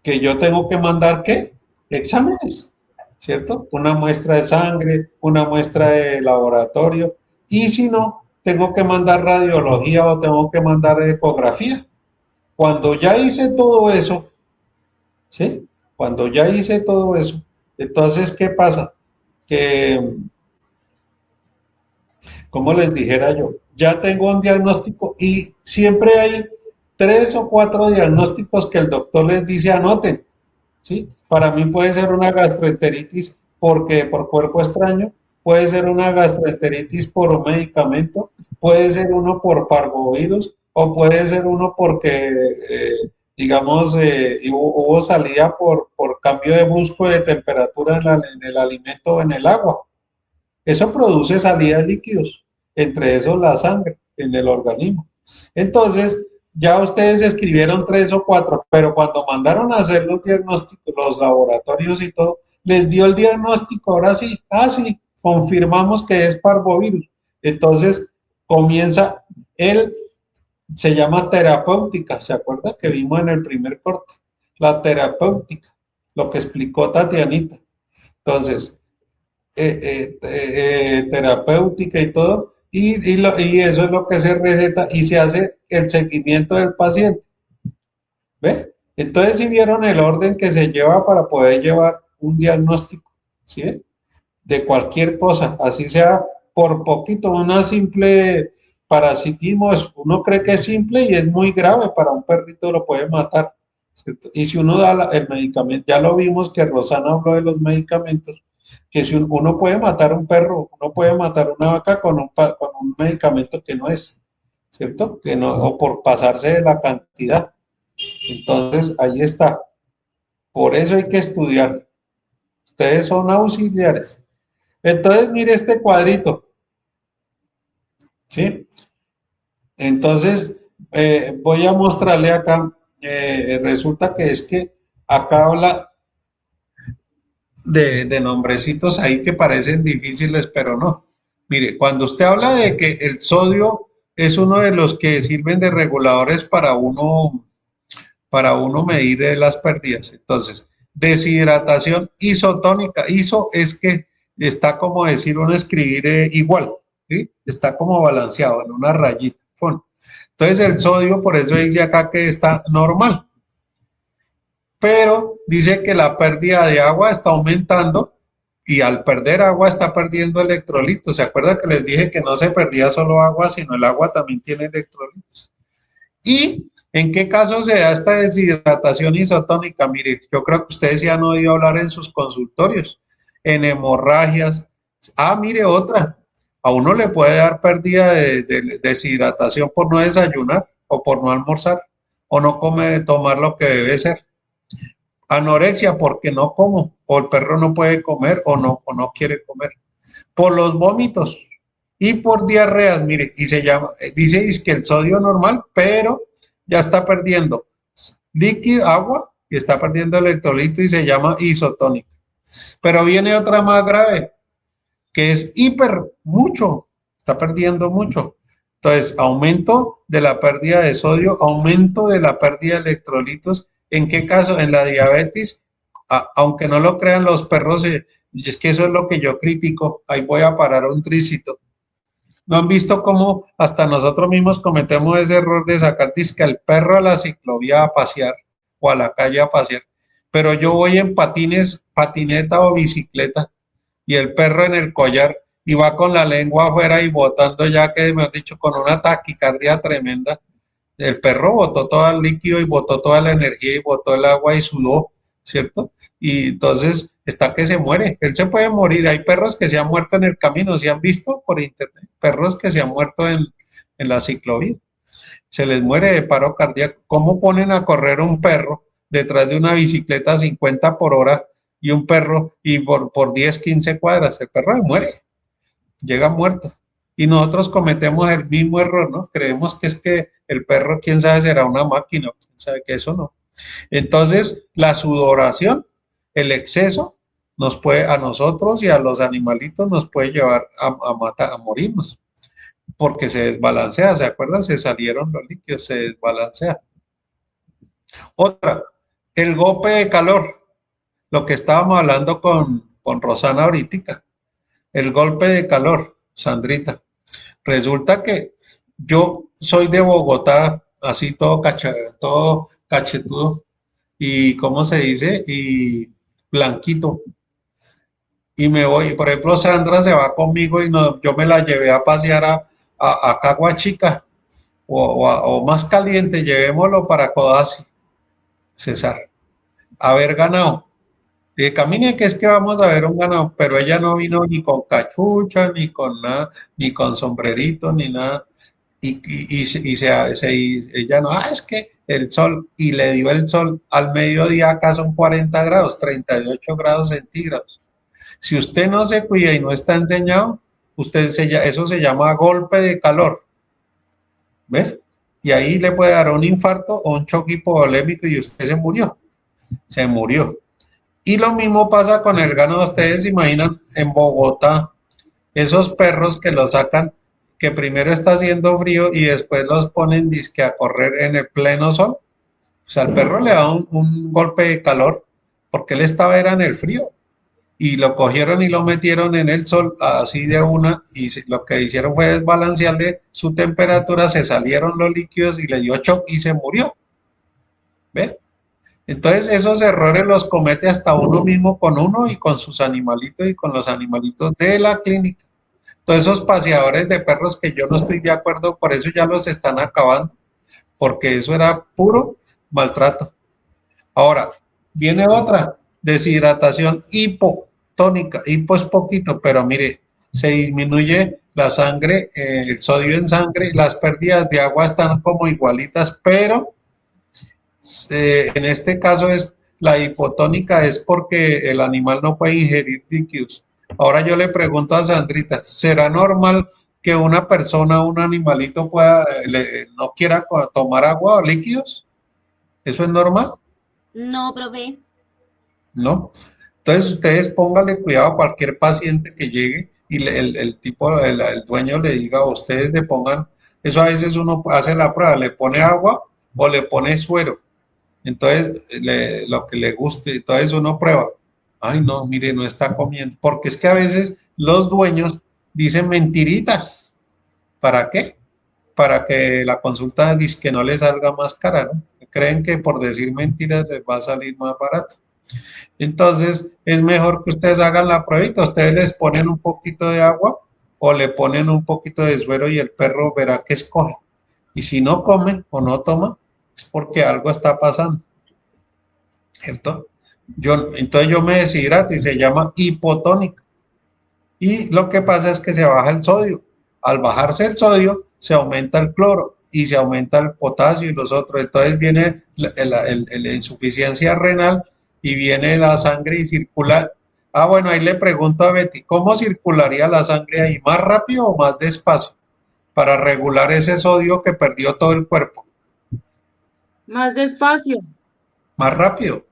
yo tengo que mandar, ¿qué? Exámenes, ¿cierto? Una muestra de sangre, una muestra de laboratorio, y si no, tengo que mandar radiología o tengo que mandar ecografía. Cuando ya hice todo eso, ¿sí? Cuando ya hice todo eso, entonces, ¿qué pasa? Que, como les dijera yo, ya tengo un diagnóstico y siempre hay 3 o 4 diagnósticos que el doctor les dice anoten, ¿sí? Para mí puede ser una gastroenteritis porque por cuerpo extraño, puede ser una gastroenteritis por un medicamento, puede ser uno por parvovirus o puede ser uno porque, digamos, hubo salida por cambio de busco de temperatura en el alimento o en el agua. Eso produce salida de líquidos, entre esos la sangre en el organismo. Entonces, ya ustedes escribieron 3 o 4, pero cuando mandaron a hacer los diagnósticos, los laboratorios y todo, les dio el diagnóstico, ahora sí, sí, confirmamos que es parvovirus. Entonces, comienza, se llama terapéutica, ¿se acuerda que vimos en el primer corte? La terapéutica, lo que explicó Tatianita. Entonces, terapéutica y todo, y eso es lo que se receta y se hace el seguimiento del paciente. ¿Ve? Entonces, si vieron el orden que se lleva para poder llevar un diagnóstico, ¿sí? De cualquier cosa, así sea por poquito, una simple parasitismo, uno cree que es simple y es muy grave, para un perrito lo puede matar, ¿cierto? Y si uno da el medicamento, ya lo vimos que Rosana habló de los medicamentos, que si uno puede matar un perro, uno puede matar una vaca con un medicamento que no es, ¿cierto? Que no, o por pasarse de la cantidad. Entonces, ahí está. Por eso hay que estudiar. Ustedes son auxiliares. Entonces, mire este cuadrito, ¿sí? Entonces, voy a mostrarle acá, resulta que es que acá habla de nombrecitos ahí que parecen difíciles, pero no. Mire, cuando usted habla de que el sodio es uno de los que sirven de reguladores para uno medir las pérdidas. Entonces, deshidratación isotónica. Iso es que está como decir uno escribir igual, ¿sí? Está como balanceado en una rayita. Entonces, el sodio, por eso dice acá que está normal. Pero dice que la pérdida de agua está aumentando y al perder agua está perdiendo electrolitos. ¿Se acuerdan que les dije que no se perdía solo agua, sino el agua también tiene electrolitos? ¿Y en qué caso se da esta deshidratación isotónica? Mire, yo creo que ustedes ya han oído hablar en sus consultorios, en hemorragias. Mire otra, a uno le puede dar pérdida de deshidratación por no desayunar o por no almorzar o no tomar lo que debe ser. Anorexia porque no como, o el perro no puede comer o no quiere comer. Por los vómitos y por diarreas, mire, y se llama, dice que el sodio normal, pero ya está perdiendo líquido, agua, y está perdiendo electrolito y se llama isotónica. Pero viene otra más grave, que es mucho, está perdiendo mucho. Entonces, aumento de la pérdida de sodio, aumento de la pérdida de electrolitos. ¿En qué caso? En la diabetes, aunque no lo crean los perros, es que eso es lo que yo critico. Ahí voy a parar un tricito. ¿No han visto cómo hasta nosotros mismos cometemos ese error de sacar disque al perro a la ciclovía a pasear o a la calle a pasear? Pero yo voy en patineta o bicicleta y el perro en el collar y va con la lengua afuera y botando, ya que me han dicho, con una taquicardia tremenda. El perro botó todo el líquido y botó toda la energía y botó el agua y sudó, ¿cierto? Y entonces está que se muere. Él se puede morir. Hay perros que se han muerto en el camino, ¿se han visto por internet? Perros que se han muerto en la ciclovía. Se les muere de paro cardíaco. ¿Cómo ponen a correr un perro detrás de una bicicleta a 50 por hora y un perro y por 10, 15 cuadras? El perro se muere, llega muerto. Y nosotros cometemos el mismo error, ¿no? Creemos que es que el perro, quién sabe, será una máquina, quién sabe que eso no. Entonces, la sudoración, el exceso, a nosotros y a los animalitos nos puede llevar a matar, a morirnos, porque se desbalancea, ¿se acuerdan? Se salieron los líquidos, se desbalancea. Otra, el golpe de calor, lo que estábamos hablando con Rosana ahorita, el golpe de calor, Sandrita. Resulta que yo soy de Bogotá, así todo cachetudo, y ¿cómo se dice? Y blanquito. Y me voy, por ejemplo, Sandra se va conmigo y yo me la llevé a pasear a Cagua Chica, o más caliente, llevémoslo para Codazzi, César, a ver ganado. Y camine que es que vamos a ver un ganado, pero ella no vino ni con cachucha, ni con nada, ni con sombrerito, ni nada. Ella no, es que el sol, y le dio el sol al mediodía, acá son 40 grados, 38 grados centígrados. Si usted no se cuida y no está enseñado, eso se llama golpe de calor. ¿Ve? Y ahí le puede dar un infarto o un choque hipovolémico y usted se murió. Se murió. Y lo mismo pasa con el ganado. Ustedes se imaginan en Bogotá, esos perros que los sacan, que primero está haciendo frío y después los ponen disque a correr en el pleno sol. O sea, al perro le da un golpe de calor porque él era en el frío. Y lo cogieron y lo metieron en el sol así de una, y lo que hicieron fue desbalancearle su temperatura, se salieron los líquidos y le dio shock y se murió. ¿Ve? Entonces esos errores los comete hasta uno mismo con uno y con sus animalitos y con los animalitos de la clínica. Todos esos paseadores de perros que yo no estoy de acuerdo, por eso ya los están acabando, porque eso era puro maltrato. Ahora, viene otra, deshidratación hipotónica. Hipo es poquito, pero mire, se disminuye la sangre, el sodio en sangre, las pérdidas de agua están como igualitas, pero en este caso la hipotónica es porque el animal no puede ingerir líquidos. Ahora yo le pregunto a Sandrita, ¿será normal que una persona, un animalito no quiera tomar agua o líquidos? ¿Eso es normal? No, profe. ¿No? Entonces ustedes pónganle cuidado a cualquier paciente que llegue y el dueño le diga a ustedes le pongan, eso a veces uno hace la prueba, le pone agua o le pone suero. Entonces, lo que le guste, entonces uno prueba. Ay, no, mire, no está comiendo. Porque es que a veces los dueños dicen mentiritas. ¿Para qué? Para que la consulta disque no les salga más cara, ¿no? Creen que por decir mentiras les va a salir más barato. Entonces, es mejor que ustedes hagan la pruebita. Ustedes les ponen un poquito de agua o le ponen un poquito de suero y el perro verá que escoge. Y si no come o no toma, es porque algo está pasando, ¿cierto? Entonces yo me deshidrato y se llama hipotónica. Y lo que pasa es que se baja el sodio. Al bajarse el sodio, se aumenta el cloro y se aumenta el potasio y los otros. Entonces viene la insuficiencia renal y viene la sangre y circula. Ah, bueno, ahí le pregunto a Betty, ¿cómo circularía la sangre ahí? ¿Más rápido o más despacio? Para regular ese sodio que perdió todo el cuerpo. Más despacio. Más rápido,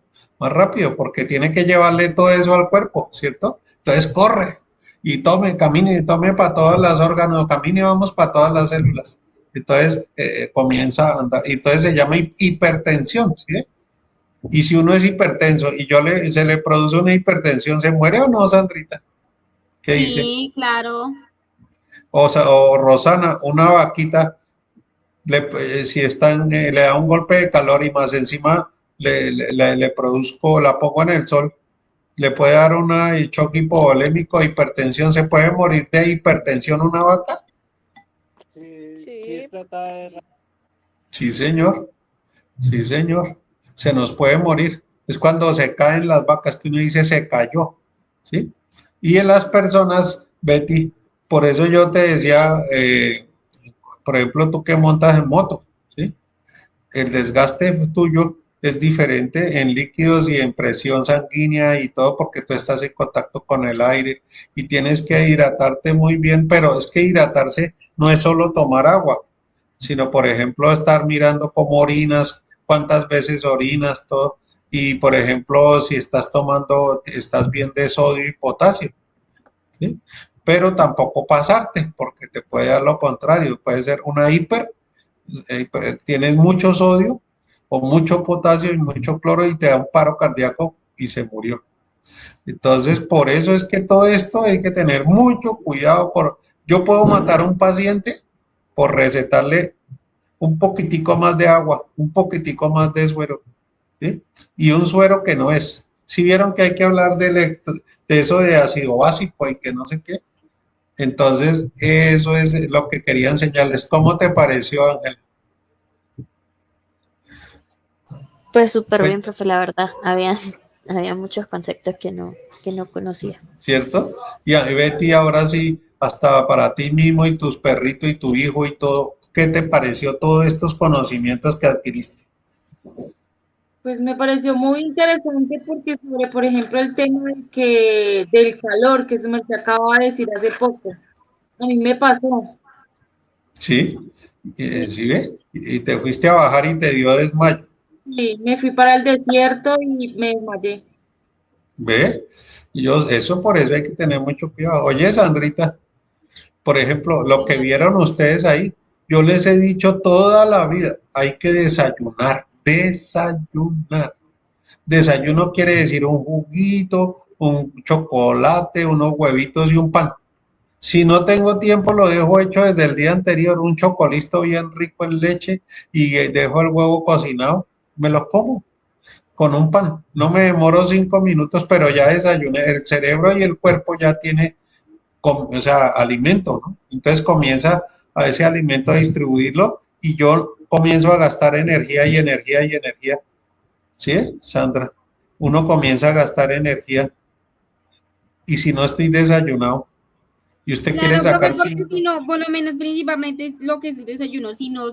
porque tiene que llevarle todo eso al cuerpo, ¿cierto? Entonces corre y camine para todos los órganos, camine y vamos para todas las células. Entonces comienza a andar, y entonces se llama hipertensión, ¿sí? Y si uno es hipertenso y se le produce una hipertensión, ¿se muere o no, Sandrita? ¿Qué dice? Sí, claro. O Rosana, una vaquita, si le da un golpe de calor y más encima le produzco, la pongo en el sol, le puede dar una choque hipovolémico, hipertensión, ¿se puede morir de hipertensión una vaca? Sí. Sí, señor. Sí, señor. Se nos puede morir. Es cuando se caen las vacas que uno dice se cayó, ¿sí? Y en las personas, Betty, por eso yo te decía, por ejemplo, tú que montas en moto, ¿sí? El desgaste tuyo es diferente en líquidos y en presión sanguínea y todo porque tú estás en contacto con el aire y tienes que hidratarte muy bien, pero es que hidratarse no es solo tomar agua, sino por ejemplo estar mirando cómo orinas, cuántas veces orinas, todo, y por ejemplo, si estás tomando, estás bien de sodio y potasio, ¿sí? Pero tampoco pasarte, porque te puede dar lo contrario, puede ser una tienes mucho sodio o mucho potasio y mucho cloro y te da un paro cardíaco y se murió. Entonces, por eso es que todo esto hay que tener mucho cuidado. Yo puedo matar a un paciente por recetarle un poquitico más de agua, un poquitico más de suero, ¿sí? Y un suero que no es. Si vieron que hay que hablar de eso de ácido básico y que no sé qué, entonces eso es lo que quería enseñarles. ¿Cómo te pareció, Ángel? Pues súper Pues, bien, profe, la verdad. Había muchos conceptos que no conocía. ¿cierto? Y Betty, ahora sí, hasta para ti mismo y tus perritos y tu hijo y todo, ¿qué te pareció todos estos conocimientos que adquiriste? Pues me pareció muy interesante porque sobre, por ejemplo, el tema del calor que se me acaba de decir hace poco. A mí me pasó. ¿Sí? Sí, ¿Sí ve? Y te fuiste a bajar y te dio desmayo. sí, me fui para el desierto y me desmayé. ¿Ve? Eso por eso hay que tener mucho cuidado. Oye, Sandrita, por ejemplo, lo que vieron ustedes ahí, yo les he dicho toda la vida, hay que desayunar, desayunar. Desayuno quiere decir un juguito, un chocolate, unos huevitos y un pan. Si no tengo tiempo, lo dejo hecho desde el día anterior, un chocolito bien rico en leche y dejo el huevo cocinado, me lo como con un pan. No me demoro 5 minutos, pero ya desayuné. El cerebro y el cuerpo ya tiene, o sea, alimento, ¿no? Entonces comienza a ese alimento a distribuirlo y yo comienzo a gastar energía y energía y energía. ¿Sí, Sandra? Uno comienza a gastar energía y si no estoy desayunado y usted quiere Claro, profe, sacar porque si 5, no, por lo menos principalmente es lo que es el desayuno, si no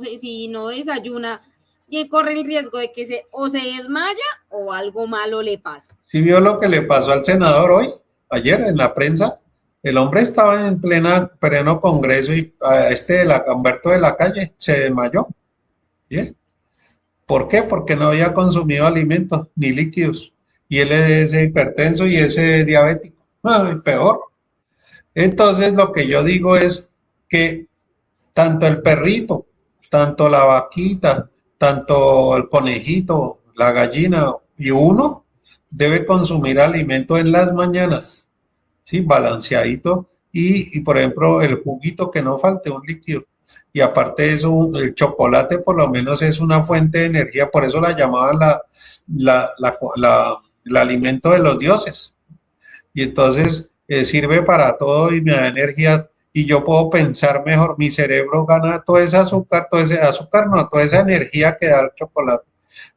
desayuna, y corre el riesgo de que o se desmaya o algo malo le pasa. ¿sí vio lo que le pasó al senador hoy, ayer en la prensa? El hombre estaba en pleno congreso y de Humberto de la Calle se desmayó. ¿Sí? ¿Por qué? Porque no había consumido alimentos ni líquidos. Y él es hipertenso y es diabético. Ay, peor. Entonces lo que yo digo es que tanto el perrito, tanto la vaquita, tanto el conejito, la gallina y uno debe consumir alimento en las mañanas, ¿sí? Balanceadito por ejemplo, el juguito que no falte, un líquido. Y aparte de eso, el chocolate por lo menos es una fuente de energía, por eso la llamaban el alimento de los dioses. Y entonces sirve para todo y me da energía y yo puedo pensar mejor. Mi cerebro gana todo ese azúcar no, toda esa energía que da el chocolate.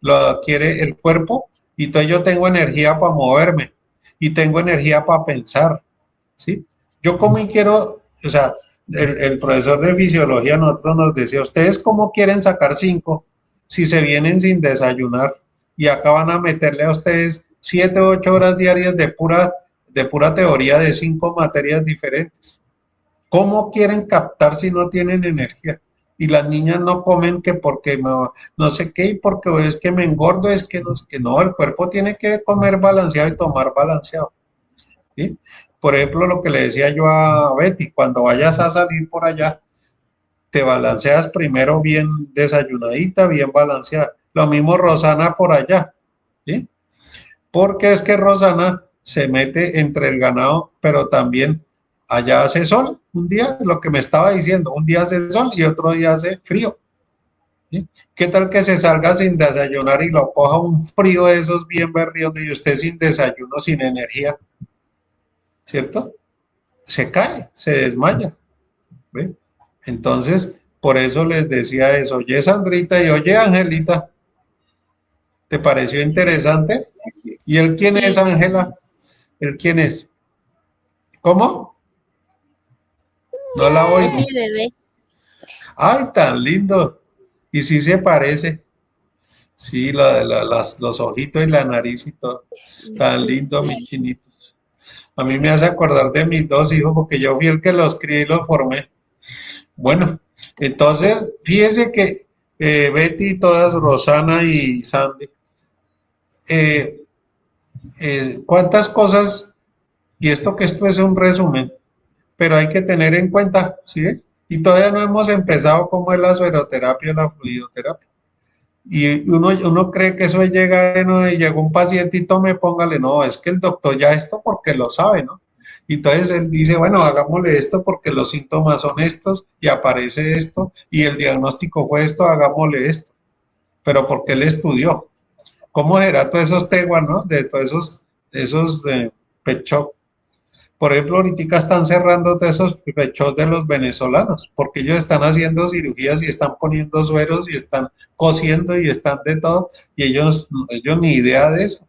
Lo adquiere el cuerpo y entonces yo tengo energía para moverme y tengo energía para pensar, ¿sí? Yo como y quiero, o sea, el profesor de fisiología nosotros nos decía, ¿ustedes cómo quieren sacar 5 si se vienen sin desayunar y acá van a meterle a ustedes 7 o 8 horas diarias de pura teoría de 5 materias diferentes? ¿Cómo quieren captar si no tienen energía? Y las niñas no comen que porque no sé qué y porque es que me engordo, es que no sé qué. No, el cuerpo tiene que comer balanceado y tomar balanceado, ¿sí? Por ejemplo, lo que le decía yo a Betty, cuando vayas a salir por allá, te balanceas primero bien desayunadita, bien balanceada. Lo mismo Rosana por allá, ¿sí? Porque es que Rosana se mete entre el ganado, pero también allá hace sol, un día, lo que me estaba diciendo, un día hace sol y otro día hace frío, ¿sí? ¿Qué tal que se salga sin desayunar y lo coja un frío de esos bien berriones y usted sin desayuno, sin energía, ¿cierto? Se cae, se desmaya, ¿ve? Entonces, por eso les decía eso. Oye, Sandrita, y oye, Angelita, ¿te pareció interesante? ¿Y él quién es, Sí, Ángela? ¿Él quién es? ¿Cómo? No la es oigo. mi bebé. Ay, tan lindo. Y sí se parece. Sí, los ojitos y la nariz y todo. Tan Sí. lindo, mis chinitos. A mí me hace acordar de mis dos hijos porque yo fui el que los crié y los formé. Bueno, entonces, fíjese que Betty, todas, Rosana y Sandy, eh, cuántas cosas, y esto es un resumen, pero hay que tener en cuenta, ¿sí? Y todavía no hemos empezado como es la sueroterapia o la fluidoterapia. Y uno cree que eso es llegar, ¿no? Y llegó un pacientito, me póngale, no, es que el doctor ya esto porque lo sabe, ¿no? Y entonces él dice, bueno, hagámosle esto porque los síntomas son estos y aparece esto y el diagnóstico fue esto, hagámosle esto. Pero porque él estudió. ¿Cómo será todos esos teguas, ¿no? De todos esos pet shop? Por ejemplo, ahorita están cerrando de esos pechos de los venezolanos, porque ellos están haciendo cirugías y están poniendo sueros y están cosiendo y están de todo, y ellos ni idea de eso,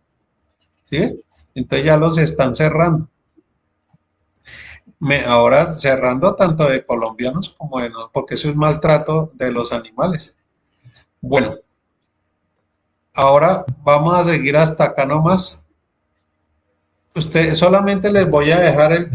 ¿sí? Entonces ya los están cerrando. Ahora cerrando tanto de colombianos como de no, porque eso es maltrato de los animales. Bueno, ahora vamos a seguir hasta acá nomás. Usted solamente les voy a dejar el